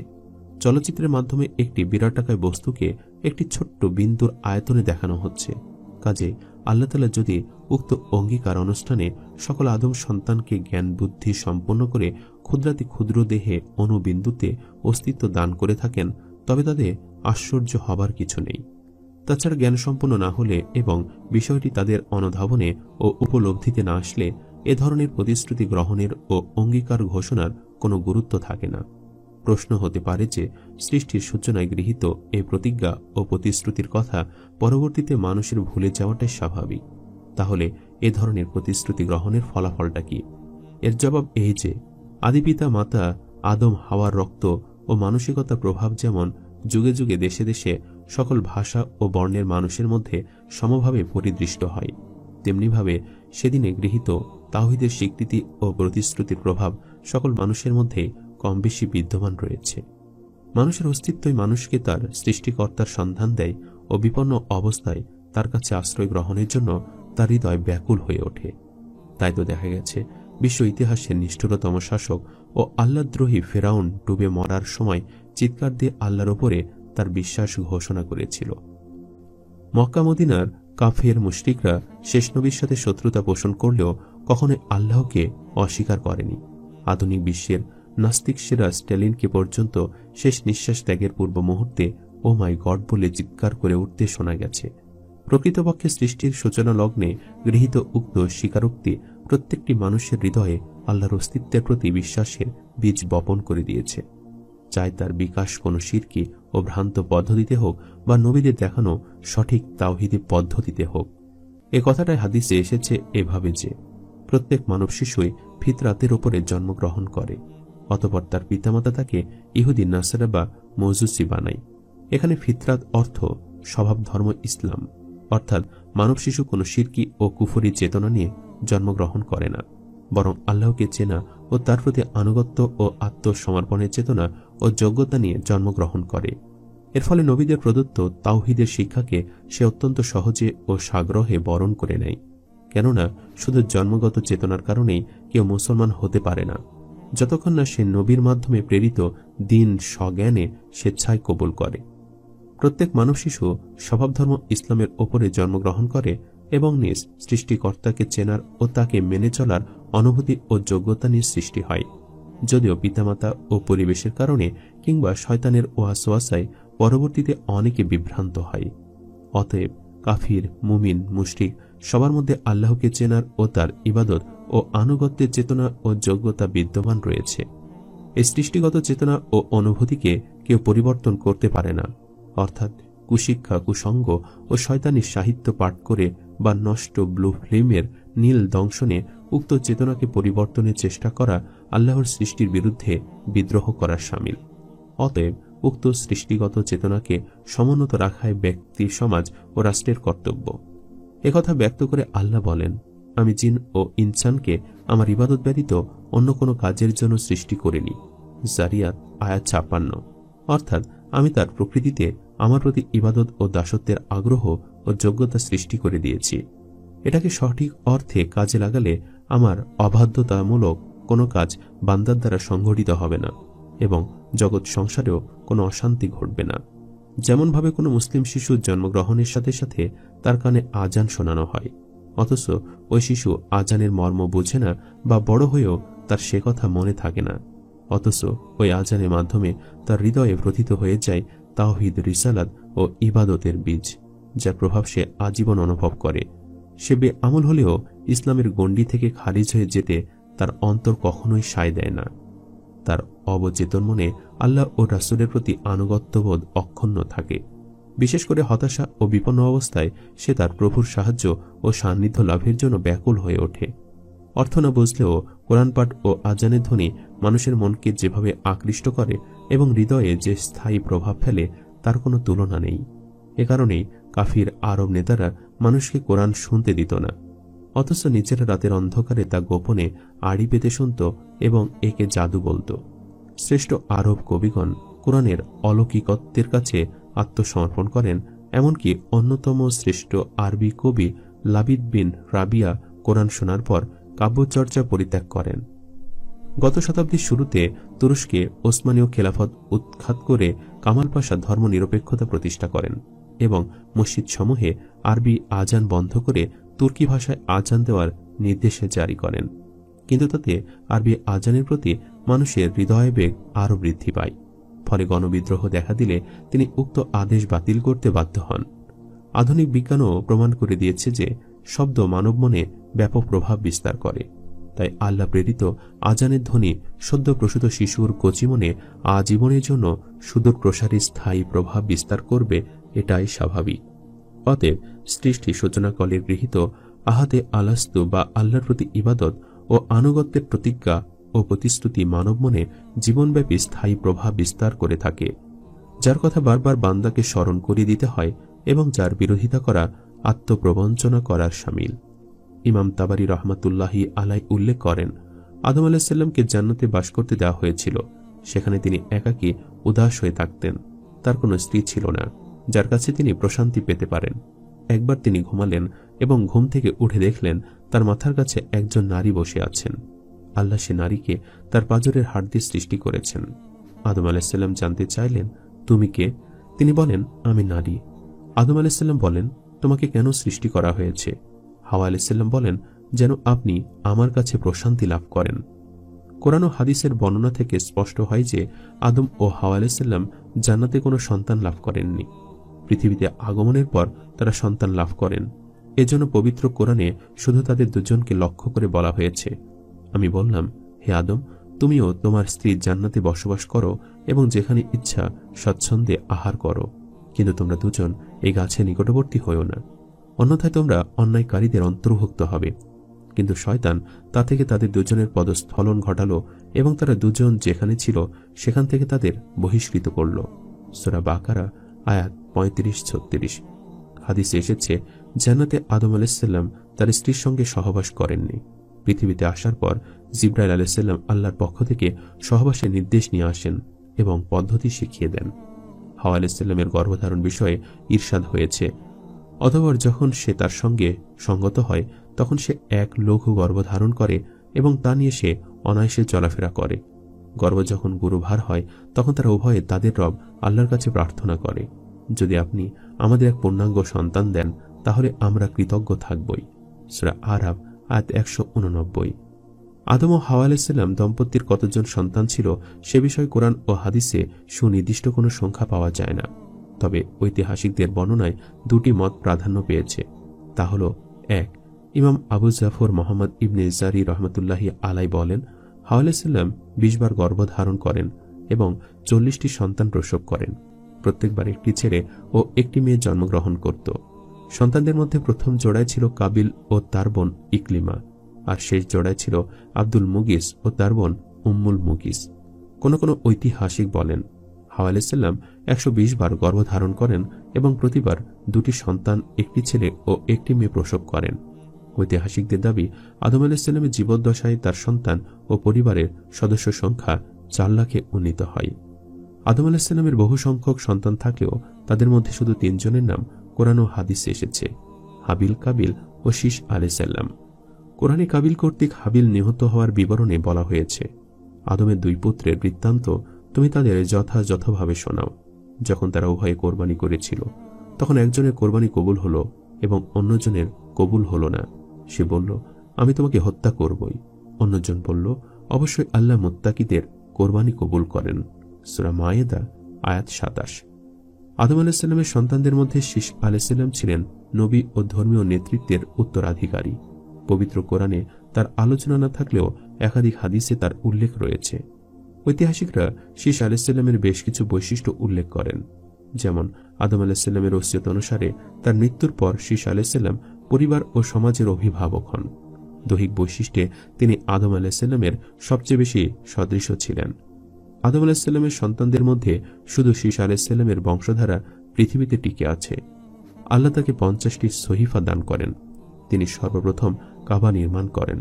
[SPEAKER 1] চলচ্চিত্রের মাধ্যমে একটি বিরাটাকায় বস্তুকে একটি ছোট্ট বিন্দুর আয়তনে দেখানো হচ্ছে। কাজে আল্লাহ তাআলা যদি উক্ত অঙ্গীকার অনুষ্ঠানে সকল আদম সন্তানকে জ্ঞান বুদ্ধি সম্পন্ন করে ক্ষুদ্রাতি ক্ষুদ্র দেহে অণুবিন্দুতে অস্তিত্ব দান করে থাকেন, তবে তাদের আশ্চর্য হবার কিছু নেই। তাছাড়া জ্ঞান সম্পন্ন না হলে এবং বিষয়টি তাদের অনুধাবনে ও উপলব্ধিতে না আসলে এ ধরনের প্রতিশ্রুতি গ্রহণের ও অঙ্গীকার ঘোষণার কোনো গুরুত্ব থাকে না। প্রশ্ন হতে পারে যে সৃষ্টির সূচনায় গৃহীত এই প্রতিজ্ঞা ও প্রতিশ্রুতির কথা পরবর্তীতে মানুষের ভুলে যাওয়াটাই স্বাভাবিক। তাহলে এ ধরনের প্রতিশ্রুতি গ্রহণের ফলাফলটা কি? এর জবাব এই যে আদিপিতা মাতা আদম হাওয়ার রক্ত ও মানসিকতার প্রভাব যেমন যুগে যুগে দেশে দেশে সকল ভাষা ও বর্ণের মানুষের মধ্যে সমভাবে পরিদৃষ্ট হয়, তেমনিভাবে সেদিনে গৃহীত তাওহীদের স্বীকৃতি ও প্রতিশ্রুতির প্রভাব সকল মানুষের মধ্যে কম বেশি বিদ্যমান রয়েছে। মানুষের অস্তিত্বই মানুষকে তার সৃষ্টিকর্তার সন্ধান দেয় ও বিপন্ন অবস্থায় তার কাছে আশ্রয় গ্রহণের জন্য তার হৃদয় ব্যাকুল হয়ে ওঠে। তাই তো দেখা গেছে বিশ্ব ইতিহাসের নিষ্ঠুরতম শাসক ও আল্লাহদ্রোহী ফেরাউন ডুবে মরার সময় চিৎকার দিয়ে আল্লাহর ওপরে তার বিশ্বাস ঘোষণা করেছিল। মক্কা মদিনার কাফের মুশরিকরা শেষ নবীর সাথে শত্রুতা পোষণ করলেও কখনোই আল্লাহকে অস্বীকার করেনি। আধুনিক বিশ্বের নাস্তিক সেরা স্ট্যালিনকে পর্যন্ত শেষ নিঃশ্বাস ত্যাগের পূর্ব মুহূর্তে ও মাই গড বলে চিৎকার করে উঠতে শোনা গেছে। প্রকৃতপক্ষে সৃষ্টির সূচনা লগ্নে গৃহীত উক্ত স্বীকারোক্তি প্রত্যেকটি মানুষের হৃদয়ে আল্লাহর অস্তিত্বের প্রতি বিশ্বাসের বীজ বপন করে দিয়েছে। চাই তার বিকাশ কোনো শিরকি ও ভ্রান্ত পদ্ধতিতে হোক বা নবীদের দেখানো সঠিক তাওহীদি পদ্ধতিতে হোক। এ কথাটাই হাদিসে এসেছে এভাবে যে প্রত্যেক মানব শিশুই ফিতরাতের ওপরে জন্মগ্রহণ করে, অতঃপর তার পিতামাতা তাকে ইহুদি নাসারা বা মজুসি বানায়। এখানে ফিতরাত অর্থ স্বভাব ধর্ম ইসলাম, অর্থাৎ মানব শিশু কোনো শিরকি ও কুফরি চেতনা নিয়ে জন্মগ্রহণ করে না, বরং আল্লাহকে চেনা ও তার প্রতি আনুগত্য ও আত্মসমর্পণের চেতনা ও যোগ্যতা নিয়ে জন্মগ্রহণ করে। এর ফলে নবীদের প্রদত্ত তাওহীদের শিক্ষাকে সে অত্যন্ত সহজে ও সাগ্রহে বরণ করে নেয়। কেননা শুধু জন্মগত চেতনার কারণেই কেউ মুসলমান হতে পারে না, যতক্ষণ না সে নবীর মাধ্যমে প্রেরিত দ্বীন স্বজ্ঞানে স্বেচ্ছায় কবুল করে। প্রত্যেক মানব শিশু স্বভাবধর্ম ইসলামের ওপরে জন্মগ্রহণ করে এবং নিজ সৃষ্টিকর্তাকে চেনার ও তাকে মেনে চলার অনুভূতি ও যোগ্যতা নিয়ে সৃষ্টি হয়। যদিও পিতামাতা ও পরিবেশের কারণে কিংবা শয়তানের ওয়াসওয়াসায় পরবর্তীতে অনেকে বিভ্রান্ত হয়। অতএব কাফির, মুমিন, মুশরিক সবার মধ্যে আল্লাহকে চেনার ও তার ইবাদত ও আনুগত্যের চেতনা ও যোগ্যতা বিদ্যমান রয়েছে। এই সৃষ্টিগত চেতনা ও অনুভূতিকে কেউ পরিবর্তন করতে পারে না, অর্থাৎ কুশিক্ষা, কুসঙ্গ ও শয়তানি সাহিত্য পাঠ করে বা নষ্ট ব্লু ফিল্মের নীল দংশনে উক্ত চেতনাকে পরিবর্তনের চেষ্টা করা আল্লাহর সৃষ্টির বিরুদ্ধে বিদ্রোহ করার শামিল। অতএব উক্ত সৃষ্টিগত চেতনাকে সমুন্নত রাখাই ব্যক্তি, সমাজ ও রাষ্ট্রের কর্তব্য। একথা ব্যক্ত করে আল্লাহ বলেন, আমি জিন ও ইনসানকে আমার ইবাদত ব্যতীত অন্য কোনো কাজের জন্য সৃষ্টি করিনি। জারিয়াত আয়াত ৫৬। অর্থাৎ আমি তার প্রকৃতিতে আমার প্রতি ইবাদত ও দাসত্বের আগ্রহ ও যোগ্যতা সৃষ্টি করে দিয়েছি। এটাকে সঠিক অর্থে কাজে লাগালে আমার অবাধ্যতামূলক কোনো কাজ বান্দার দ্বারা সংঘটিত হবে না এবং জগৎ সংসারেও কোনো অশান্তি ঘটবে না। যেমনভাবে কোনো মুসলিম শিশুর জন্মগ্রহণের সাথে সাথে তার কানে আজান শোনানো হয়, অথচ ওই শিশু আজানের মর্ম বোঝে না বা বড় হয়েও তার সে কথা মনে থাকে না, অথচ ওই আজানের মাধ্যমে তার হৃদয়ে প্রথিত হয়ে যায় তাওহীদ, রিসালাত ও ইবাদতের বীজ, যার প্রভাব সে আজীবন অনুভব করে। সে বেআমল হলেও ইসলামের গণ্ডি থেকে খারিজ হয়ে যেতে তার অন্তর কখনোই সায় দেয় না। তার অবচেতন মনে আল্লাহ ও রাসূলের প্রতি আনুগত্যবোধ অক্ষুণ্ণ থাকে। বিশেষ করে হতাশা ও বিপন্ন অবস্থায় সে তার প্রভুর সাহায্য ও সান্নিধ্য লাভের জন্য ব্যাকুল হয়ে ওঠে। অর্থ না বুঝলেও কোরআন পাঠ ও আজানের ধ্বনি মানুষের মনকে যেভাবে আকৃষ্ট করে এবং হৃদয়ে যে স্থায়ী প্রভাব ফেলে তার কোনো তুলনা নেই। এ কারণেই কাফির আরব নেতারা মানুষকে কোরআন শুনতে দিত না, অথচ নিজেরা রাতের অন্ধকারে তা গোপনে আড়ি পেতে শুনত এবং একে জাদু বলত। শ্রেষ্ঠ আরব কবিগণ কোরআনের অলৌকিকত্বের কাছে আত্মসমর্পণ করেন। এমনকি অন্যতম শ্রেষ্ঠ আরবি কবি লাবিদ বিন রাবিয়া কোরআন শোনার পর কাব্যচর্চা পরিত্যাগ করেন। গত শতাব্দীর শুরুতে তুরস্কে ওসমানীয় খেলাফত উৎখাত করে কামাল পাশা ধর্মনিরপেক্ষতা প্রতিষ্ঠা করেন এবং মসজিদ সমূহে আরবি আজান বন্ধ করে তুর্কি ভাষায় আজান দেওয়ার নির্দেশ জারি করেন। কিন্তু তাতে আরবি আজানের প্রতি মানুষের হৃদয়াবেগ আরও বৃদ্ধি পায়। ফলে গণবিদ্রোহ দেখা দিলে তিনি উক্ত আদেশ বাতিল করতে বাধ্য হন। আধুনিক বিজ্ঞানও প্রমাণ করে দিয়েছে যে শব্দ মানব মনে ব্যাপক প্রভাব বিস্তার করে। তাই আল্লাহ প্রেরিত আজানের ধ্বনি সদ্য প্রসূত শিশুর কচিমনে আজীবনের জন্য সুদূর প্রসারী স্থায়ী প্রভাব বিস্তার করবে, এটাই স্বাভাবিক। অতএব সৃষ্টি সূচনাকালের গৃহীত আহাদে আলাস্তু বা আল্লাহর প্রতি ইবাদত ও আনুগত্যের প্রতিজ্ঞা ও প্রতিশ্রুতি মানব মনে জীবনব্যাপী স্থায়ী প্রভাব বিস্তার করে থাকে, যার কথা বারবার বান্দাকে স্মরণ করিয়ে দিতে হয় এবং যার বিরোধিতা করা আত্মপ্রবঞ্চনা করার শামিল। ইমাম তাবারি রহমাতুল্লাহি আলাই উল্লেখ করেন, আদম আলাইহিস সালামকে জান্নাতে বাস করতে দেওয়া হয়েছিল। সেখানে তিনি একাকী উদাস হয়ে থাকতেন। তার কোনো স্ত্রী ছিল না যার কাছে তিনি প্রশান্তি পেতে পারেন। একবার তিনি ঘুমালেন এবং ঘুম থেকে উঠে দেখলেন তার মাথার কাছে একজন নারী বসে আছেন। আল্লাহ সে নারীকে তার পাঁজরের হাড় দিয়ে সৃষ্টি করেছেন। আদম আলাইহিসসালাম জানতে চাইলেন, তুমি কে? তিনি বলেন, আমি নারী। আদম আলাইহিসসালাম বলেন, তোমাকে কেন সৃষ্টি করা হয়েছে? হাওয়া আলাইহিসসালাম বলেন, যেন আপনি আমার কাছে প্রশান্তি লাভ করেন। কোরআন ও হাদিসের বর্ণনা থেকে স্পষ্ট হয় যে আদম ও হাওয়া আলাইহিসসালাম জান্নাতে কোনো সন্তান লাভ করেননি। পৃথিবীতে আগমনের পর তারা সন্তান লাভ করেন। এজন্য পবিত্র কোরআনে শুধু তাদের দুজনকে লক্ষ্য করে বলা হয়েছে। আমি বললাম, হে আদম, তুমিও তোমার স্ত্রী জান্নাতে বসবাস করো এবং যেখানে ইচ্ছা স্বচ্ছন্দে আহার করো, কিন্তু তোমরা দুজন এই গাছের নিকটবর্তী হইও না, অন্যথায় তোমরা অন্যায়কারীদের অন্তর্ভুক্ত হবে। কিন্তু শয়তান তা থেকে তাদের দুজনের পদস্খলন ঘটালো এবং তারা দুজন যেখানে ছিল সেখান থেকে তাদের বহিষ্কৃত করল। সূরা বাকারা আয়াত 35-36। হাদিসে এসেছে, জান্নাতে আদম আলাইহিসসালাম তার স্ত্রীর সঙ্গে সহবাস করেননি। পৃথিবীতে আসার পর জিবরাইল আলাইহিসসালাম আল্লাহর পক্ষ থেকে সহবাসের নির্দেশ নিয়ে আসেন এবং পদ্ধতি শিখিয়ে দেন। হাওয়া আলাইহিসসালামের গর্ভধারণ বিষয়ে ইরশাদ হয়েছে, অতঃপর যখন সে তার সঙ্গে সঙ্গত হয় তখন সে এক লঘু গর্ভধারণ করে এবং তা নিয়ে সে অনায়াসে চলাফেরা করে। গর্ভ যখন গুরুভার হয় তখন তারা উভয়ে তাদের রব আল্লাহর কাছে প্রার্থনা করে, যদি আপনি আমাদের এক পূর্ণাঙ্গ সন্তান দেন তাহলে আমরা কৃতজ্ঞ থাকবই। সূরা আরাফ আয়াত 189। আদম ও হাওয়া আলাইহিসসালাম দম্পতির কতজন সন্তান ছিল সে বিষয়ে কোরআন ও হাদিসে সুনির্দিষ্ট কোনো সংখ্যা পাওয়া যায় না। তবে ঐতিহাসিকদের বর্ণনায় দুটি মত প্রাধান্য পেয়েছে। তা হল, 1, ইমাম আবু জাফর মোহাম্মদ ইবনে জারি রহমতুল্লাহি আলাই বলেন, হাওয়া আলাইহিসসালাম 20 বার গর্ভধারণ করেন এবং 40টি সন্তান প্রসব করেন। প্রত্যেকবার একটি ছেলে ও একটি মেয়ে জন্মগ্রহণ করত। সন্তানদের মধ্যে প্রথম জোড়ায় ছিল কাবিল ও তার বোন ইকলিমা, আর শেষ জোড়ায় ছিল আব্দুল মুগিস ও তার বোন উম্মুল মুগিস। কোন কোন ঐতিহাসিক বলেন, হাওয়া আলাইহিসসালাম 120 বার গর্ভধারণ করেন এবং প্রতিবার 2টি সন্তান, একটি ছেলে ও একটি মেয়ে প্রসব করেন। ঐতিহাসিকদের দাবি, আদম আলাইহিসসালামের জীবদ্দশায় তার সন্তান ও পরিবারের সদস্য সংখ্যা 4 লাখে উন্নীত হয়। আদম আলাইহিসসালামের বহু সংখ্যক সন্তান থাকলেও তাদের মধ্যে শুধু 3 জনের নাম কোরআন ও হাদিসে এসেছে, হাবিল, কাবিল ও শীশ আলাইহিসসালাম। কোরআনে কাবিল কর্তৃক হাবিল নিহত হওয়ার বিবরণে বলা হয়েছে, আদমের 2 পুত্রের বৃত্তান্ত তুমি তাদের যথাযথভাবে শোনাও। যখন তারা উভয়ে কোরবানি করেছিল তখন একজনের কোরবানি কবুল হলো এবং অন্যজনের কবুল হলো না। সে বলল, আমি তোমাকে হত্যা করবই। অন্যজন বলল, অবশ্যই আল্লাহ মুত্তাকিদের কোরবানি কবুল করেন। সূরা মায়েদা আয়াত 27। আদম আলাইহিসসালামের সন্তানদের মধ্যে শীশ আলাইহিসসালাম ছিলেন নবী ও ধর্মীয় নেতৃত্বের উত্তরাধিকারী। পবিত্র কোরআনে তার আলোচনা না থাকলেও একাধিক হাদিসে তার উল্লেখ রয়েছে। ঐতিহাসিকরা শীশ আলাইহিসসালামের বেশ কিছু বৈশিষ্ট্য উল্লেখ করেন, যেমন আদম আলাইহিসসালামের ওসিয়ত অনুসারে তার মৃত্যুর পর শীশ আলাইহিসসালাম পরিবার ও সমাজের অভিভাবক হন। দৈহিক বৈশিষ্ট্যে তিনি আদম আলাইহিসসালামের সবচেয়ে বেশি সদৃশ ছিলেন। আদম আলাইহিসসালামের সন্তানদের মধ্যে শুধু শীশ আলাইহিসসালামের বংশধারা পৃথিবীতে টিকে আছে। আল্লাহ তাকে 50টি সহিফা দান করেন। তিনি সর্বপ্রথম কাবা নির্মাণ করেন।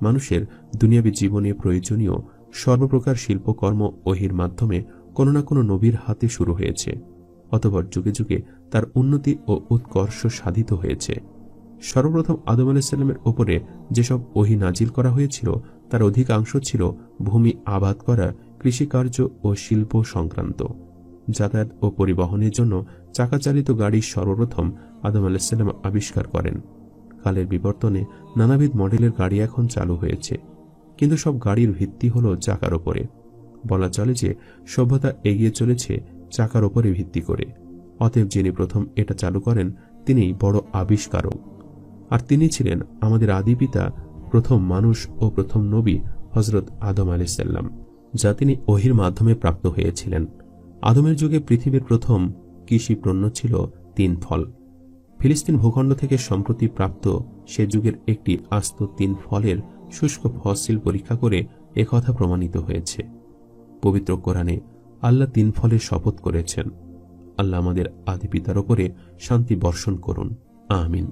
[SPEAKER 1] মানুষের দুনিয়াবী জীবনে প্রয়োজনীয় সর্বপ্রকার শিল্পকর্ম ওহির মাধ্যমে কোনো না কোনো নবীর হাতে শুরু হয়েছে, অতঃপর যুগে যুগে তার উন্নতি ও উৎকর্ষ সাধিত হয়েছে। সর্বপ্রথম আদম আলাইহিসসালামের ওপরে যেসব ওহী নাজিল করা হয়েছিল তার অধিকাংশ ছিল ভূমি আবাদ করা, কৃষিকার্য ও শিল্প সংক্রান্ত। যাতায়াত ও পরিবহনের জন্য চাকাচালিত গাড়ি সর্বপ্রথম আদম আলাইহিসসালাম আবিষ্কার করেন। কালের বিবর্তনে নানাবিধ মডেলের গাড়ি এখন চালু হয়েছে, কিন্তু সব গাড়ির ভিত্তি হল চাকার ওপরে। বলা চলে যে সভ্যতা এগিয়ে চলেছে চাকার ওপরে ভিত্তি করে। অতএব যিনি প্রথম এটা চালু করেন তিনি বড় আবিষ্কারক, আর তিনি ছিলেন আমাদের আদি পিতা, প্রথম মানুষ ও প্রথম নবী হযরত আদম আলাইহিসসালাম, যা তিনি ওহির মাধ্যমে প্রাপ্ত হয়েছিলেন। আদমের যুগে পৃথিবীর প্রথম কৃষি পণ্য ছিল 3 ফল। ফিলিস্তিন ভূখণ্ড থেকে সম্প্রতি প্রাপ্ত সে যুগের একটি আস্ত 3 ফলের শুষ্ক ফসিল পরীক্ষা করে একথা প্রমাণিত হয়েছে। পবিত্র কোরআনে আল্লাহ 3 ফলের শপথ করেছেন। আল্লাহ আমাদের আদি পিতার ওপরে শান্তি বর্ষণ করুন, আমিন।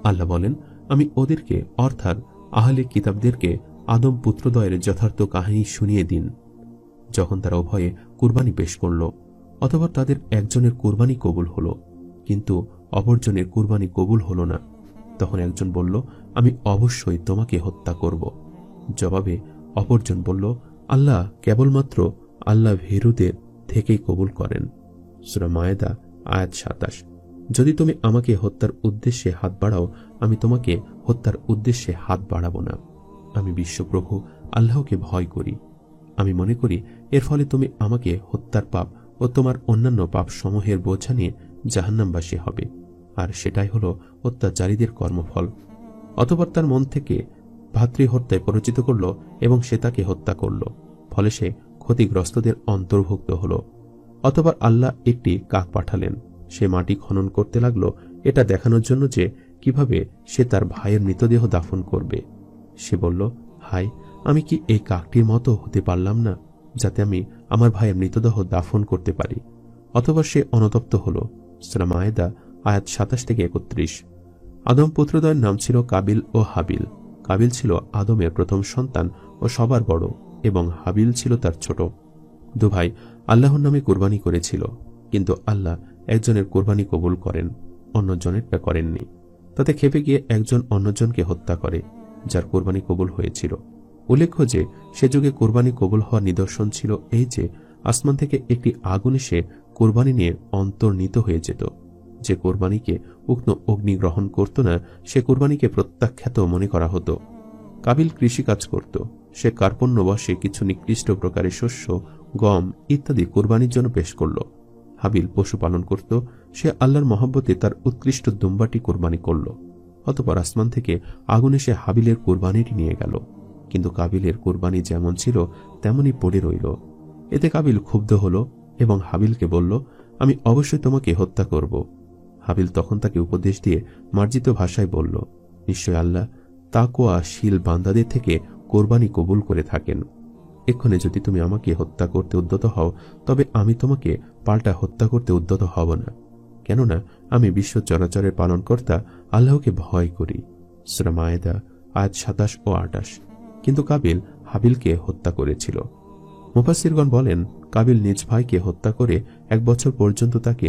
[SPEAKER 1] আল্লাহ বলেন, আমি ওদেরকে অর্থাৎ আহলে কিতাবদেরকে আদম পুত্রদ্বয়ের যথার্থ কাহিনী শুনিয়ে দিন। যখন তারা উভয়ে কুরবানি পেশ করল, অথবা তাদের একজনের কুরবানি কবুল হল, কিন্তু অপরজনের কুরবানি কবুল হল না, তখন একজন বলল, আমি অবশ্যই তোমাকে হত্যা করব। জবাবে অপরজন বলল, আল্লাহ কেবলমাত্র আল্লাহ ভীরুদের থেকেই কবুল করেন। সূরা মায়েদা আয়াত 27। যদি তুমি আমাকে হত্যার উদ্দেশ্যে হাত বাড়াও, আমি তোমাকে হত্যার উদ্দেশ্যে হাত বাড়াবো না। আমি বিশ্বপ্রভু আল্লাহকে ভয় করি। আমি মনে করি এর ফলে তুমি আমাকে হত্যার পাপ ও তোমার অন্যান্য পাপ সমূহের বোঝা নিয়ে জাহান্নামবাসী হবে, আর সেটাই হল অত্যাচারীদের কর্মফল। অতঃপর তার মন থেকে ভাতৃহত্যায় পরিচিত করল এবং সে তাকে হত্যা করল, ফলে সে ক্ষতিগ্রস্তদের অন্তর্ভুক্ত হল। অতঃপর আল্লাহ একটি কাক পাঠালেন। সে মাটি খনন করতে লাগলো, এটা দেখানোর জন্য যে কিভাবে সে তার ভাইয়ের মৃতদেহ দাফন করবে। সে বলল, হায়, আমি কি এই কাকটির মতো হতে পারলাম না, যাতে আমি আমার ভাইয়ের মৃতদেহ দাফন করতে পারি। অতঃপর সে অনুতপ্ত হল। সূরা মায়েদা আয়াত 27 থেকে 31। আদম পুত্রদ্বয়ের নাম ছিল কাবিল ও হাবিল। কাবিল ছিল আদমের প্রথম সন্তান ও সবার বড়, এবং হাবিল ছিল তার ছোট। দুভাই আল্লাহর নামে কোরবানি করেছিল, কিন্তু আল্লাহ একজনের কোরবানি কবুল করেন, অন্যজনেরটা করেননি। তাতে ক্ষেপে গিয়ে একজন অন্যজনকে হত্যা করে, যার কোরবানি কবুল হয়েছিল। উল্লেখ্য যে সে যুগে কোরবানি কবুল হওয়ার নিদর্শন ছিল এই যে আসমান থেকে একটি আগুন এসে কোরবানি নিয়ে অন্তর্নিত হয়ে যেত। যে কোরবানিকে উক্ত অগ্নি গ্রহণ করত না, সে কোরবানিকে প্রত্যাখ্যাত মনে করা হতো। কাবিল কৃষিকাজ করত। সে কার্পণ্যবশে কিছু নিকৃষ্ট প্রকারের শস্য, গম ইত্যাদি কোরবানির জন্য পেশ করল। হাবিল পশুপালন করত। সে আল্লাহর মহব্বতে তার উৎকৃষ্ট দুম্বাটি কোরবানি করল। অতঃপর আসমান থেকে আগুন এসে হাবিলের কোরবানিটি নিয়ে গেল, কিন্তু কাবিলের কোরবানি যেমন ছিল তেমনই পড়ে রইল। এতে কাবিল ক্ষুব্ধ হল এবং হাবিলকে বলল, আমি অবশ্যই তোমাকে হত্যা করব। হাবিল তখন তাকে উপদেশ দিয়ে মার্জিত ভাষায় বলল, নিশ্চয় আল্লাহ তাকওয়াশীল বান্দাদের থেকে কোরবানি কবুল করে থাকেন। এক্ষণে যদি তুমি আমাকে হত্যা করতে উদ্যত হও, তবে আমি তোমাকে পাল্টা হত্যা করতে উদ্যত হব না, কেননা আমি বিশ্ব চরাচরের পালনকর্তা আল্লাহকে ভয় করি। সূরা মায়েদা আয়াত 27 ও 28। কিন্তু কাবিল হাবিলকে হত্যা করেছিল। মুফাসসিরগণ বলেন, কাবিল নিজ ভাইকে হত্যা করে 1 বছর পর্যন্ত তাকে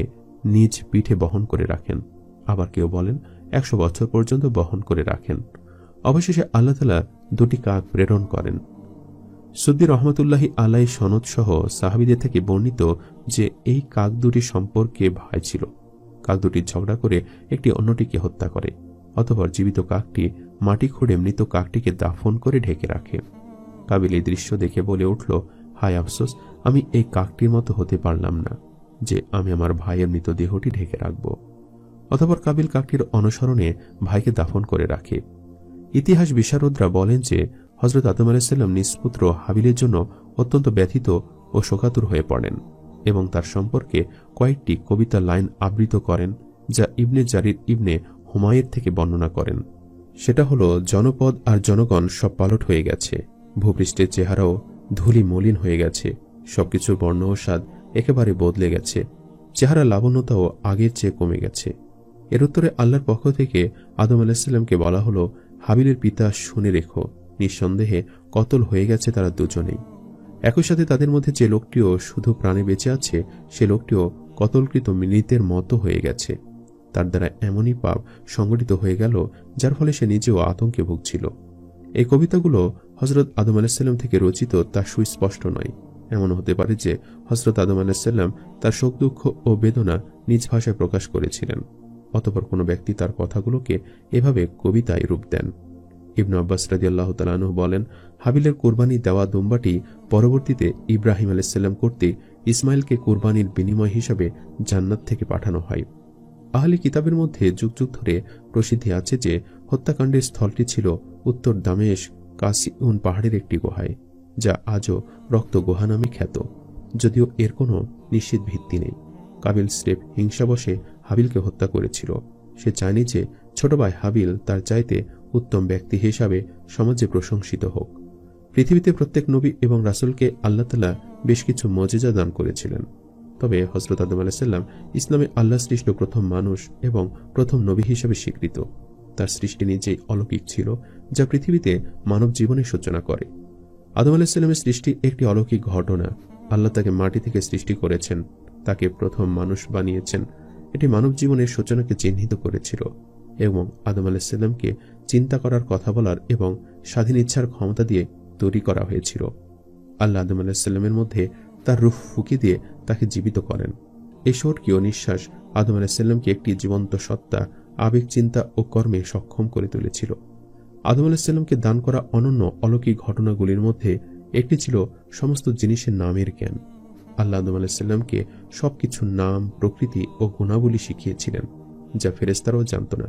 [SPEAKER 1] নিজ পিঠে বহন করে রাখেন। আবার কেউ বলেন 100 বছর পর্যন্ত বহন করে রাখেন। অবশেষে আল্লাহ তাআলা 2টি কাক প্রেরণ করেন। সুদ্দি রহমতুল্লাহি আলাই সনদ সহ সাহাবীদের থেকে বর্ণিত যে এই কাক দুটি সম্পর্কে ভাই ছিল। কাক দুটি ঝগড়া করে একটি অন্যটিকে হত্যা করে। অতঃপর জীবিত কাকটি মাটি খুঁড়ে মৃত কাকটিকে দাফন করে ঢেকে রাখে। কাবিল এই দৃশ্য দেখে বলে উঠল, হায় আফসোস, আমি এই কাকটির মতো হতে পারলাম না যে আমি আমার ভাইয়ের মৃতদেহটি ঢেকে রাখব। অতঃপর কাবিল কাকটির অনুসরণে ভাইকে দাফন করে রাখে। ইতিহাস বিশারদরা বলেন যে হযরত আদম আলাইহিস সালাম নিজ পুত্র হাবিলের জন্য অত্যন্ত ব্যথিত ও শোকাতুর হয়ে পড়েন এবং তার সম্পর্কে কয়েকটি কবিতা লাইন আবৃত করেন, যা ইবনে জারির ইবনে হুমায়ের থেকে বর্ণনা করেন। সেটা হলো, জনপদ আর জনগণ সব পালট হয়ে গেছে, ভূপৃষ্ঠের চেহারাও ধূলি মলিন হয়ে গেছে, সবকিছুর বর্ণ ও স্বাদ একেবারে বদলে গেছে, চেহারা লাবণ্যতাও আগের চেয়ে কমে গেছে। এর উত্তরে আল্লাহর পক্ষ থেকে আদম আলাইহিস সালামকে বলা হলো, হাবিলের পিতা শুনে রেখো, নিঃসন্দেহে কতল হয়ে গেছে তারা দুজনেই। একই সাথে তাদের মধ্যে যে লোকটিও শুধু প্রাণে বেঁচে আছে, সে লোকটিও কতলকৃত মৃতের মতো হয়ে গেছে। তার দ্বারা এমনই পাপ সংগঠিত হয়ে গেল যার ফলে সে নিজেও আতঙ্কে ভুগছিল। এই কবিতাগুলো হযরত আদম আলাইহিস সালাম থেকে রচিত তা সুস্পষ্ট নয়। এমন হতে পারে যে হযরত আদম আলাইহিস সালাম তার শোক দুঃখ ও বেদনা নিজ ভাষায় প্রকাশ করেছিলেন। অতঃপর কোনো ব্যক্তি তার কথাগুলোকে এভাবে কবিতায় রূপ দেন। ইবনে আব্বাস রাদিয়াল্লাহু তাআলা আনহু বলেন, হাবিলের কোরবানি দেওয়া দুম্বাটি পরবর্তীতে ইব্রাহিম আলাইহিস সালাম কর্তৃক ইসমাইলকে কোরবানির বিনিময় হিসাবে জান্নাত থেকে পাঠানো হয়। আহলে কিতাবের মধ্যে যুগ যুগ ধরে প্রসিদ্ধি আছে যে হত্যাকাণ্ডের স্থলটি ছিল উত্তর দামেস্ক কাসিউন পাহাড়ের একটি গুহায়, যা আজও রক্ত গুহা নামে খ্যাত, যদিও এর কোনো নিশ্চিত ভিত্তি নেই। কাবিল স্রেফ হিংসাবশে হাবিলকে হত্যা করেছিল। সে চায়নি যে ছোট ভাই হাবিল তার চাইতে উত্তম ব্যক্তি হিসাবে সমাজে প্রশংসিত হোক। পৃথিবীতে প্রত্যেক নবী এবং রাসূলকে আল্লাহ তাআলা বেশ কিছু মুজিজা দান করেছিলেন। তবে হযরত আদম আলাইহিস সালাম ইসলামে আল্লাহ সৃষ্ট প্রথম মানুষ এবং প্রথম নবী হিসেবে স্বীকৃত। তার সৃষ্টি নিজেই অলৌকিক ছিল, যা পৃথিবীতে মানব জীবনের সূচনা করে। আদম আলাইহিস সালামের সৃষ্টি একটি অলৌকিক ঘটনা। আল্লাহ তাকে মাটি থেকে সৃষ্টি করেছেন, তাকে প্রথম মানুষ বানিয়েছেন। এটি মানব জীবনের সূচনাকে চিহ্নিত করেছিল এবং আদম আলাইহিস সালামকে চিন্তা করার, কথা বলার এবং স্বাধীন ইচ্ছার ক্ষমতা দিয়ে তৈরি করা হয়েছিল। আল্লাহ আদম আলাইহিস সালামের মধ্যে তার রূহ ফুঁকে দিয়ে তাকে জীবিত করেন। এই স্বর্গীয় নিঃশ্বাস আদম আলাইহিসসালামকে একটি জীবন্ত সত্তা, আবেগ, চিন্তা ও কর্মে সক্ষম করে তুলেছিল। আদম আলাইহিসসালামকে দান করা অনন্য অলৌকিক ঘটনাগুলির মধ্যে একটি ছিল সমস্ত জিনিসের নামের জ্ঞান। আল্লাহ আদম আলাইহিসসালামকে সবকিছুর নাম, প্রকৃতি ও গুণাবলী শিখিয়েছিলেন, যা ফেরেশতারাও জানত না।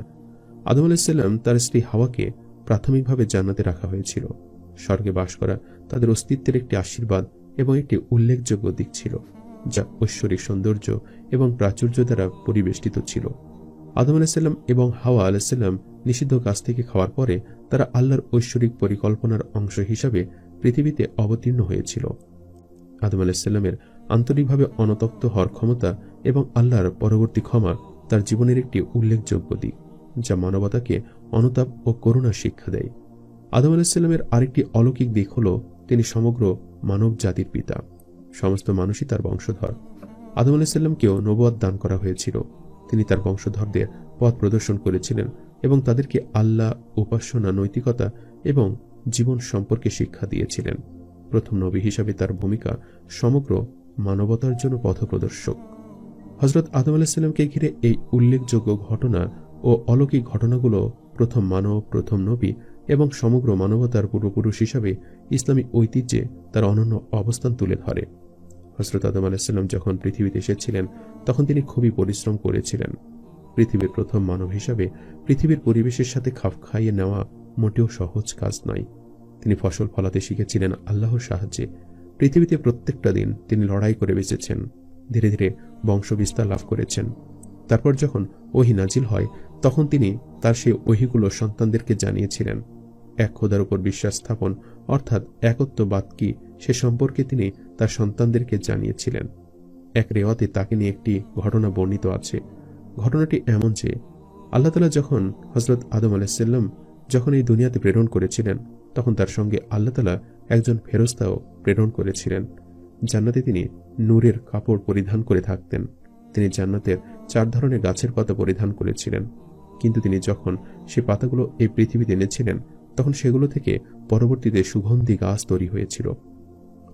[SPEAKER 1] আদম আলাইহিসসালাম তার স্ত্রী হাওয়াকে প্রাথমিকভাবে জান্নাতে রাখা হয়েছিল। স্বর্গে বাস করা তাদের অস্তিত্বের একটি আশীর্বাদ এবং একটি উল্লেখযোগ্য দিক ছিল, যা ঐশ্বরিক সৌন্দর্য এবং প্রাচুর্য দ্বারা পরিবেষ্টিত ছিল। আদম আলাইহিসসালাম এবং হাওয়া আলাইহিসসালাম নিষিদ্ধ গাছ থেকে খাওয়ার পরে তারা আল্লাহর ঐশ্বরিক পরিকল্পনার অংশ হিসাবে পৃথিবীতে অবতীর্ণ হয়েছিল। আদম আলাইহিসসালামের আন্তরিকভাবে অনুতপ্ত হওয়ার ক্ষমতা এবং আল্লাহর পরবর্তী ক্ষমা তার জীবনের একটি উল্লেখযোগ্য দিক, যা মানবতাকে অনুতাপ ও করুণার শিক্ষা দেয়। আদম আলাইহিসসালামের আরেকটি অলৌকিক দিক হল তিনি সমগ্র মানব জাতির পিতা। সমস্ত মানুষই তার বংশধর। আদম আলাইহিসসালামকেও নবুয়ত দান করা হয়েছিল। তিনি তার বংশধরদের পথ প্রদর্শন করেছিলেন এবং তাদেরকে আল্লাহ, উপাসনা, নৈতিকতা এবং জীবন সম্পর্কে শিক্ষা দিয়েছিলেন। প্রথম নবী হিসাবে তার ভূমিকা সমগ্র মানবতার জন্য পথপ্রদর্শক। হযরত আদম আলাইহিসসালামকে ঘিরে এই উল্লেখযোগ্য ঘটনা ও অলৌকিক ঘটনাগুলো প্রথম মানব, প্রথম নবী এবং সমগ্র মানবতার পূর্বপুরুষ হিসাবে ইসলামী ঐতিহ্যে তার অনন্য অবস্থান তুলে ধরে। হযরত আদম আলাইহিসসালাম যখন পৃথিবীতে এসেছিলেন তখন তিনি খুবই পরিশ্রম করেছিলেন। পৃথিবীর প্রথম মানব হিসাবে পৃথিবীর পরিবেশের সাথে খাপ খাইয়ে নেওয়া মোটেও সহজ কাজ নয়। তিনি ফসল ফলাতে শিখেছিলেন আল্লাহর সাহায্যে। পৃথিবীতে প্রত্যেকটা দিন তিনি লড়াই করে বেঁচেছেন। ধীরে ধীরে বংশবিস্তার লাভ করেছেন। তারপর যখন ওহী নাজিল হয় তখন তিনি তার সেই ওহীগুলো সন্তানদেরকে জানিয়েছিলেন। এক খোদার উপর বিশ্বাস স্থাপন অর্থাৎ একত্ববাদ কি সে সম্পর্কে তিনি তার সন্তানদেরকে জানিয়েছিলেন। এক রেওয়াতে তাকে নিয়ে একটি ঘটনা বর্ণিত আছে। ঘটনাটি এমন যে আল্লাহ তাআলা যখন হযরত আদম আলাইহিসসালাম যখন এই দুনিয়াতে প্রেরণ করেছিলেন তখন তার সঙ্গে আল্লাহ তাআলা একজন ফেরেশতাও প্রেরণ করেছিলেন। জান্নাতে তিনি নূরের কাপড় পরিধান করে থাকতেন। তিনি জান্নাতের 4 ধরনের গাছের পাতা পরিধান করেছিলেন, কিন্তু তিনি যখন সে পাতাগুলো এই পৃথিবীতে এনেছিলেন তখন সেগুলো থেকে পরবর্তীতে সুগন্ধি গাছ তৈরি হয়েছিল।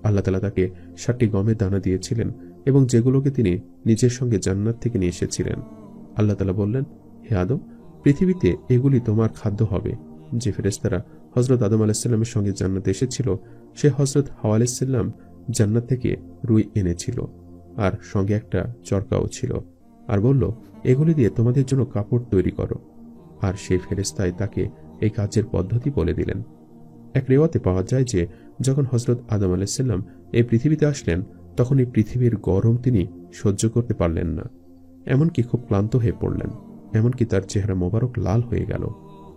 [SPEAKER 1] আল্লাহ তাআলা তাকে 7টি গমের দানা দিয়েছিলেন এবং যেগুলোকে তিনি নিজের সঙ্গে জান্নাত থেকে নিয়ে এসেছিলেন। আল্লাহ তাআলা বললেন, হে আদম, পৃথিবীতে এগুলি তোমার খাদ্য হবে। যে ফেরেশতারা হযরত আদম আলাইহিসসালামের সঙ্গে জান্নাতে এসেছিল সে হযরত হাওয়া আলাইহিসসালাম জান্নাত থেকে রুই এনেছিল, আর সঙ্গে একটা চরকাও ছিল, আর বলল, এগুলি দিয়ে তোমাদের জন্য কাপড় তৈরি করো। আর সেই ফেরেশতাই তাকে এই কাজের পদ্ধতি বলে দিলেন। এক রেওয়াতে পাওয়া যায় যে যখন হযরত আদম আলাইহিসসালাম এই পৃথিবীতে আসলেন তখন এই পৃথিবীর গরম তিনি সহ্য করতে পারলেন না, এমনকি খুব ক্লান্ত হয়ে পড়লেন। এমনকি তার চেহারা মোবারক লাল হয়ে গেল।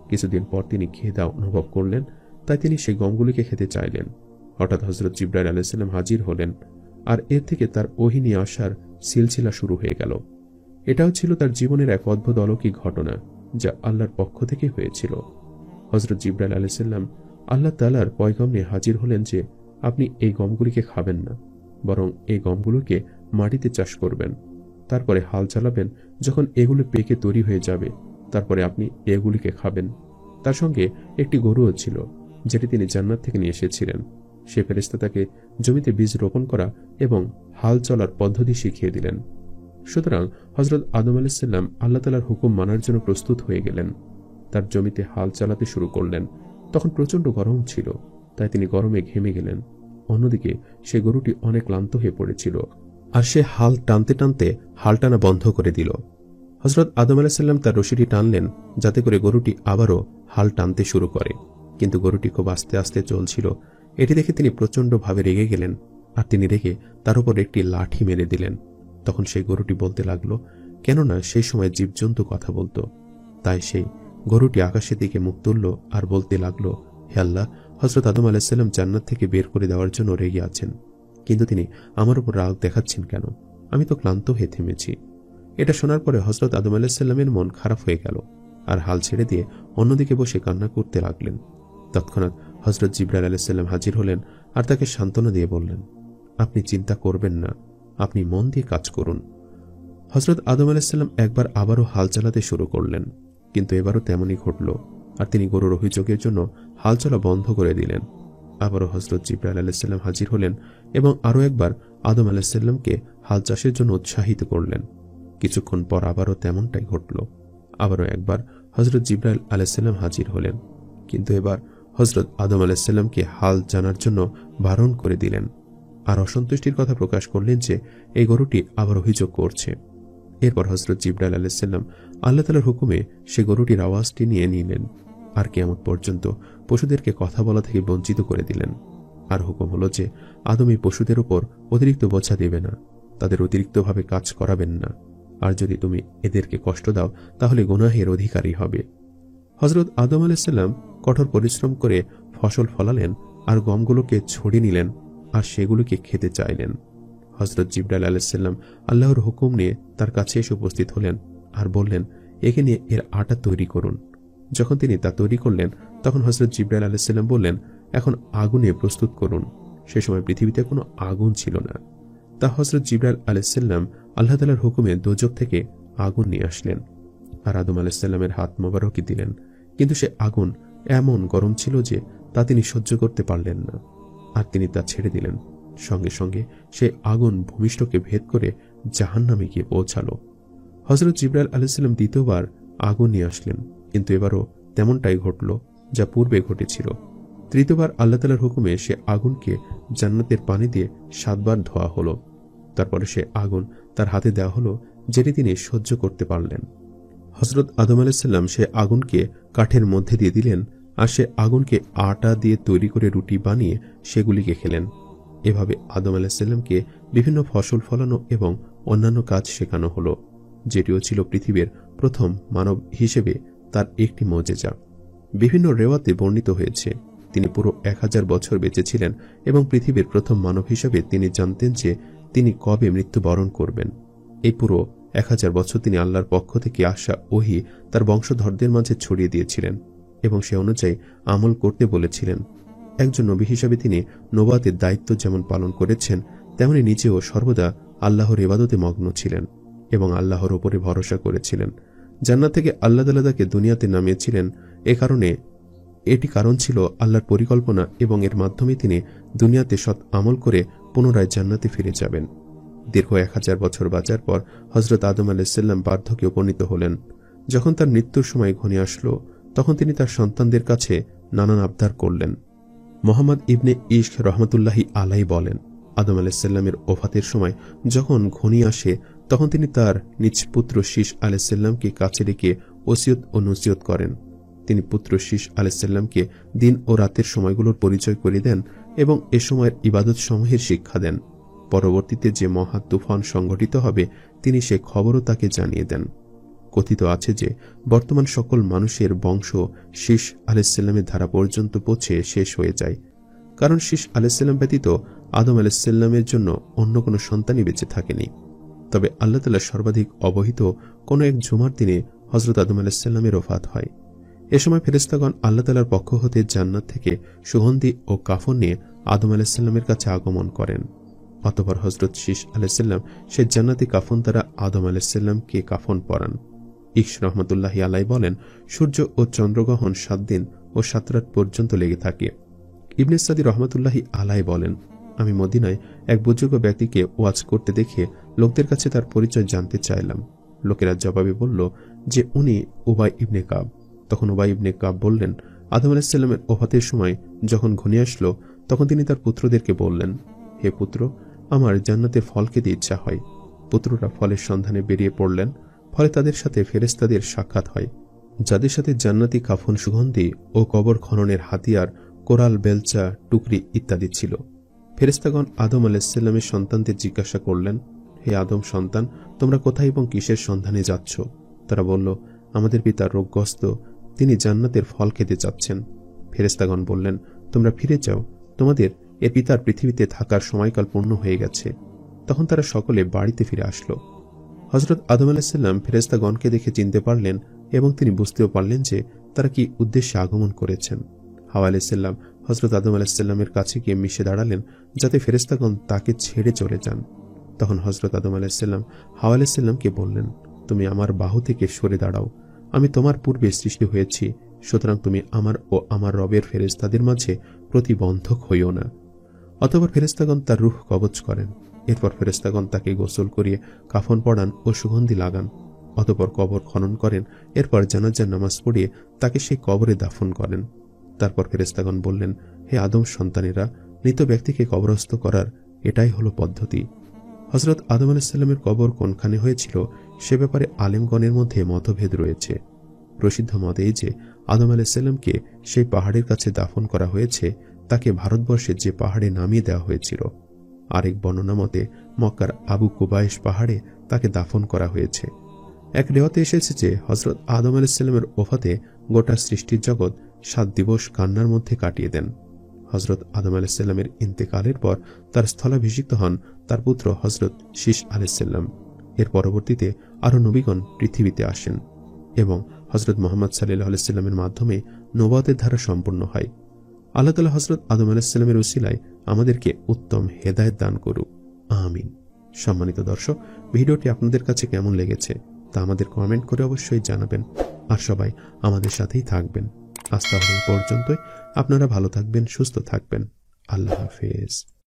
[SPEAKER 1] কিছুদিন পর তিনি খিদা অনুভব করলেন, তাই তিনি সেই গমগুলিকে খেতে চাইলেন। হঠাৎ হযরত জিবরাইল আলাইহিস সালাম হাজির হলেন, আর এর থেকে তার ওহী নিয়ে আসার সিলসিলা শুরু হয়ে গেল। এটাও ছিল তার জীবনের এক অদ্ভুত অলৌকিক ঘটনা, যা আল্লাহর পক্ষ থেকে হয়েছিল। হযরত জিবরাইল আলাইহিস সালাম আল্লাহ তাআলার পয়গাম নিয়ে হাজির হলেন যে আপনি এই গমগুলিকে খাবেন না, বরং এই গমগুলোকে মাটিতে চাষ করবেন, তারপরে হাল চালাবেন। যখন এগুলো পেকে তৈরি হয়ে যাবে তারপরে আপনি এগুলিকে খাবেন। তার সঙ্গে একটি গরুও ছিল, যেটি তিনি জান্নাত থেকে নিয়ে এসেছিলেন। সে ফেরেশতা তাকে জমিতে বীজ রোপণ করা এবং হাল চলার পদ্ধতি শিখিয়ে দিলেন। সুতরাং হযরত আদম আলাইহিস সালাম আল্লাহ তাআলার হুকুম মানার জন্য প্রস্তুত হয়ে গেলেন। তার জমিতে হাল চালাতে শুরু করলেন। তখন প্রচণ্ড গরম ছিল, তাই তিনি গরমে ঘেমে গেলেন। অন্যদিকে সে গরুটি অনেক ক্লান্ত হয়ে পড়েছিল, আর সে হাল টানতে টানতে হাল টানা বন্ধ করে দিল। হযরত আদম আলাইহিস সালাম তার রশিটি টানলেন যাতে করে গরুটি আবারও হাল টানতে শুরু করে, কিন্তু গরুটি খুব আস্তে আস্তে চলছিল। এটি দেখে তিনি প্রচণ্ডভাবে রেগে গেলেন, আর তিনি রেগে তার উপর একটি লাঠি মেরে দিলেন। তখন সেই গরুটি বলতে লাগলো, কেননা সেই সময় জীবজন্তু কথা বলতো। তাই সেই গরুটি আকাশের দিকে মুখ তুলল আর বলতে লাগলো, হে আল্লাহ, হযরত আদম আলাইহিস সালাম জান্নাত থেকে বের করে দেওয়ার জন্য রেগে আছেন, কিন্তু তিনি আমার উপর রাগ দেখাচ্ছেন কেন? আমি তো ক্লান্ত হয়ে থেমেছি। এটা শোনার পরে হযরত আদম আলাইহিস সালামের মন খারাপ হয়ে গেল, আর হাল ছেড়ে দিয়ে অন্যদিকে বসে কান্না করতে লাগলেন। তৎক্ষণাৎ হযরত জিবরাইল আলাইহিস সালাম হাজির হলেন আর তাকে সান্ত্বনা দিয়ে বললেন, আপনি চিন্তা করবেন না, আপনি মন দিয়ে কাজ করুন। হযরত আদম আলাইহিস সালাম একবার আবারও হাল চালাতে শুরু করলেন, কিন্তু এবারও তেমনই ঘটল, আর তিনি গরুর অভিযোগের জন্য হাল চলা বন্ধ করে দিলেন। আবারও হযরত জিবরাইল আলাইহিস সালাম হাজির হলেন এবং আরও একবার আদম আলাইসাল্লামকে হাল চাষের জন্য উৎসাহিত করলেন। কিছুক্ষণ পর আবারও তেমনটাই ঘটল। আবারও একবার হজরত জিবরাইল আলাইসাল্লাম হাজির হলেন, কিন্তু এবার হজরত আদম আলাইসাল্লামকে হাল জানার জন্য বারণ করে দিলেন, আর অসন্তুষ্টির কথা প্রকাশ করলেন যে এই গরুটি আবার অভিযোগ করছে। এরপর হজরত জিবরাইল আলাইসাল্লাম আল্লাহ তাআলার হুকুমে সে গরুটির আওয়াজটি নিয়ে নিলেন, আর কিয়ামত পর্যন্ত পশুদেরকে কথা বলা থেকে বঞ্চিত করে দিলেন। আর হুকুম হলো যে আদম এই পশুদের উপর অতিরিক্ত বোঝা দেবে না, তাদের অতিরিক্তভাবে কাজ করাবেন না, আর যদি তুমি এদেরকে কষ্ট দাও তাহলে গুনাহের অধিকারী হবে। হজরত আদম আলাইসাল্লাম কঠোর পরিশ্রম করে ফসল ফলালেন আর গমগুলোকে ছড়িয়ে নিলেন আর সেগুলোকে খেতে চাইলেন। হজরত জিবরাইল আলাইসাল্লাম আল্লাহর হুকুম নিয়ে তার কাছে এসে উপস্থিত হলেন আর বললেন, একে নিয়ে এর আটা তৈরি করুন। যখন তিনি তা তৈরি করলেন তখন হজরত জিবরাইল আলাইসাল্লাম বললেন, এখন আগুনে প্রস্তুত করুন। সে সময় পৃথিবীতে কোনো আগুন ছিল না। তা হজরত জিবরাইল আলাইসাল্লাম আল্লাহ তাআলার হুকুমে দোজখ থেকে আগুন নিয়ে আসলেন আর আদম আলাইসাল্লামের হাত মোবারকই দিলেন, কিন্তু সে আগুন এমন গরম ছিল যে তা তিনি সহ্য করতে পারলেন না, আর তিনি তা ছেড়ে দিলেন। সঙ্গে সঙ্গে সে আগুন ভূমিষ্ঠকে ভেদ করে জাহান্নামে গিয়ে পৌঁছালো। হজরত জিবরাইল আলাইসাল্লাম দ্বিতীয়বার আগুন নিয়ে আসলেন, কিন্তু এবারও তেমনটাই ঘটল যা পূর্বে ঘটেছিল। তৃতীয়বার আল্লাহ তাআলার হুকুমে সে আগুনকে জান্নাতের পানি দিয়ে 7 বার ধোয়া হলো। তারপরে সে আগুন তার হাতে দেওয়া হলো, যেটি তিনি সহ্য করতে পারলেন। হজরত আদম আলাইসাল্লাম সে আগুনকে কাঠের মধ্যে দিয়ে দিলেন, আর সে আগুনকে আটা দিয়ে তৈরি করে রুটি বানিয়ে সেগুলিকে খেলেন। এভাবে আদম আলাইসাল্লামকে বিভিন্ন ফসল ফলানো এবং অন্যান্য কাজ শেখানো হলো, যেটিও ছিল পৃথিবীর প্রথম মানব হিসেবে তার একটি মজেজা। বিভিন্ন রেওয়াতে বর্ণিত হয়েছে তিনি পুরো 1000 বছর বেঁচে ছিলেন এবং পৃথিবীর প্রথম মানব হিসেবে তিনি জানতেন যে তিনি কবে মৃত্যুবরণ করবেন। এই পুরো 1000 বছর তিনি আল্লাহর পক্ষ থেকে আসা ওহী তার বংশধরদের মাঝে ছড়িয়ে দিয়েছিলেন এবং সে অনুযায়ী আমল করতে বলেছিলেন। একজন নবী হিসাবে তিনি নবুয়তের দায়িত্ব যেমন পালন করেছেন, তেমনি নিজেও সর্বদা আল্লাহর ইবাদতে মগ্ন ছিলেন এবং আল্লাহর উপরে ভরসা করেছিলেন। জান্নাত থেকে আল্লাহ তাআলা তাকে দুনিয়াতে নামিয়েছিলেন, এটি কারণ ছিল আল্লাহর পরিকল্পনা এবং এর মাধ্যমে তিনি দুনিয়াতে সৎ আমল করে পুনরায় জান্নাতে ফিরে যাবেন। দীর্ঘ 1000 বছর বাঁচার পর হজরত আদম আলাইসাল্লাম বার্ধক্যে উপনীত হলেন। যখন তার মৃত্যুর সময় ঘনিয়ে আসলো তখন তিনি তার সন্তানদের কাছে নানান আবদার করলেন। মোহাম্মদ ইবনে ইশক রহমতুল্লাহি আলাই বলেন, আদম আলাইসাল্লামের ওফাতের সময় যখন ঘনিয়ে আসে তখন তিনি তার নিজ পুত্র শীশ আলাইসাল্লামকে কাছে রেখে ওসিয়ত ও নসিহত করেন। তিনি পুত্র শীশ আলাইসাল্লামকে দিন ও রাতের সময়গুলোর পরিচয় করে দেন এবং এ সময়ের ইবাদত সমূহের শিক্ষা দেন। পরবর্তীতে যে মহা তুফান সংঘটিত হবে তিনি সে খবরও তাকে জানিয়ে দেন। কথিত আছে যে বর্তমান সকল মানুষের বংশ শীশ আলাইসাল্লামের ধারা পর্যন্ত পৌঁছে শেষ হয়ে যায়, কারণ শীশ আলাইসাল্লাম ব্যতীত আদম আলাইসাল্লামের জন্য অন্য কোনো সন্তানই বেঁচে থাকেনি। তবে আল্লাহ তাআলা সর্বাধিক অবহিত কোনো এক জুমার দিনে হজরত আদম আলাইসাল্লামের ওফাত হয়। এ সময় ফেরেশতাগণ আল্লাহ তাআলার পক্ষ হতে জান্নাত থেকে সুগন্ধি ও কাফন নিয়ে আদম আলাইসাল্লামের কাছে আগমন করেন। অতঃপর হজরত শীশ আলাইসাল্লাম সে জান্নাতি কাফন দ্বারা আদম আলাইসাল্লামকে কাফন পরান। ইকশ রহমতুল্লাহি আলাই বলেন, সূর্য ও চন্দ্রগ্রহণ 7 দিন ও 7 রাত পর্যন্ত লেগে থাকে। ইবনে সাদি রহমতুল্লাহি আলাই বলেন, আমি মদিনায় এক বুজুর্গ ব্যক্তিকে ওয়াজ করতে দেখে লোকদের কাছে তার পরিচয় জানতে চাইলাম। লোকেরা জবাবে বলল যে উনি উবাই ইবনে কাব। তখন উবাই ইবনে কাব বললেন, আদম আলাইসাল্লামের ওফাতের সময় যখন ঘনিয়ে আসলো তখন তিনি তার পুত্রদেরকে বললেন, হে পুত্র, আমার জান্নাতের ফল খেতে ইচ্ছা হয়। পুত্ররা ফলের সন্ধানে বেরিয়ে পড়লেন, ফলে তাদের সাথে ফেরেশতাদের সাক্ষাৎ হয়, যাদের সাথে জান্নাতি কাফন, সুগন্ধি ও কবর খননের হাতিয়ার, কোরাল, বেলচা, টুকরি ইত্যাদি ছিল। ফেরেশতাগণ আদম আলাইসাল্লামের সন্তানদের জিজ্ঞাসা করলেন, হে আদম সন্তান, তোমরা কোথায় এবং কিসের সন্ধানে যাচ্ছ? তারা বলল, আমাদের পিতা রোগগ্রস্ত, তিনি জান্নাতের ফল খেতে চাচ্ছেন। ফেরেশতাগণ বললেন, তোমরা ফিরে যাও, তোমাদের এ পিতার পৃথিবীতে থাকার সময়কাল পূর্ণ হয়ে গেছে। তখন তারা সকলে বাড়িতে ফিরে আসলো। হজরত আদম আলাইসাল্লাম ফেরেশতাগণকে দেখে চিনতে পারলেন এবং তিনি বুঝতেও পারলেন যে তারা কি উদ্দেশ্যে আগমন করেছেন। হাওয়া আলাইসাল্লাম হজরত আদম আলাইসাল্লামের কাছে গিয়ে মিশে দাঁড়ালেন যাতে ফেরেশতাগণ তাকে ছেড়ে চলে যান। তখন হজরত আদম আলাইসাল্লাম হাওয়া আলাইসাল্লামকে বললেন, তুমি আমার বাহু থেকে সরে দাঁড়াও, আমি তোমার পূর্বে সৃষ্টি হয়েছি, সুতরাং তুমি আমার ও আমার রবের ফেরেশতাদের মাঝে প্রতিবন্ধক হইও না। অতঃপর ফেরেশতাগণ তার রূহ কবজ করেন। এরপর ফেরেশতাগণ তাকে গোসল করিয়ে কাফন পরান ও সুগন্ধি লাগান। অতঃপর কবর খনন করেন। এরপর জানাজার নামাজ পড়িয়ে তাকে সেই কবরে দাফন করেন। তারপর ফেরেশতাগণ বললেন, হে আদম সন্তানেরা, মৃত ব্যক্তিকে কবরস্থ করার এটাই হলো পদ্ধতি। হযরত আদম আলাইহিস সালামের কবর কোনখানে হয়েছিল সে ব্যাপারে আলেমগণের মধ্যে মতভেদ রয়েছে। প্রসিদ্ধ মত এই যে আদম আলাইহিস সালামকে সেই পাহাড়ের কাছে দাফন করা হয়েছে, তাকে ভারতবর্ষের যে পাহাড়ে নামিয়ে দেওয়া হয়েছিল। আরেক বর্ণনা মতে মক্কার আবু কুবাইশ পাহাড়ে তাকে দাফন করা হয়েছে। এক রেওয়াতে এসেছে যে হযরত আদম আলাইহিস সালামের ওফাতে গোটা সৃষ্টির জগৎ 7 দিবস কান্নার মধ্যে কাটিয়ে দেন। হযরত আদম আলাইহিস সালামের ইন্তেকালের পর তার স্থলাভিষিক্ত হন তার পুত্র হযরত শীস আলাইহিস সালাম। এর পরবর্তীতে আরো নবীগণ পৃথিবীতে আসেন এবং হযরত মুহাম্মদ সাল্লাল্লাহু আলাইহি সাল্লামের মাধ্যমে নবুয়তের ধারা সম্পূর্ণ হয়। আল্লাহ তাআলা হযরত আদম আলাইহিস সালামের উসিলায় আমাদেরকে উত্তম হেদায়েত দান করুক, আমিন। সম্মানিত দর্শক, ভিডিওটি আপনাদের কাছে কেমন লেগেছে তা আমাদের কমেন্ট করে অবশ্যই জানাবেন। আর সবাই আমাদের সাথেই থাকবেন। আজ তাহলে এই পর্যন্তই। আপনারা ভালো থাকবেন, সুস্থ থাকবেন। আল্লাহ হাফেজ।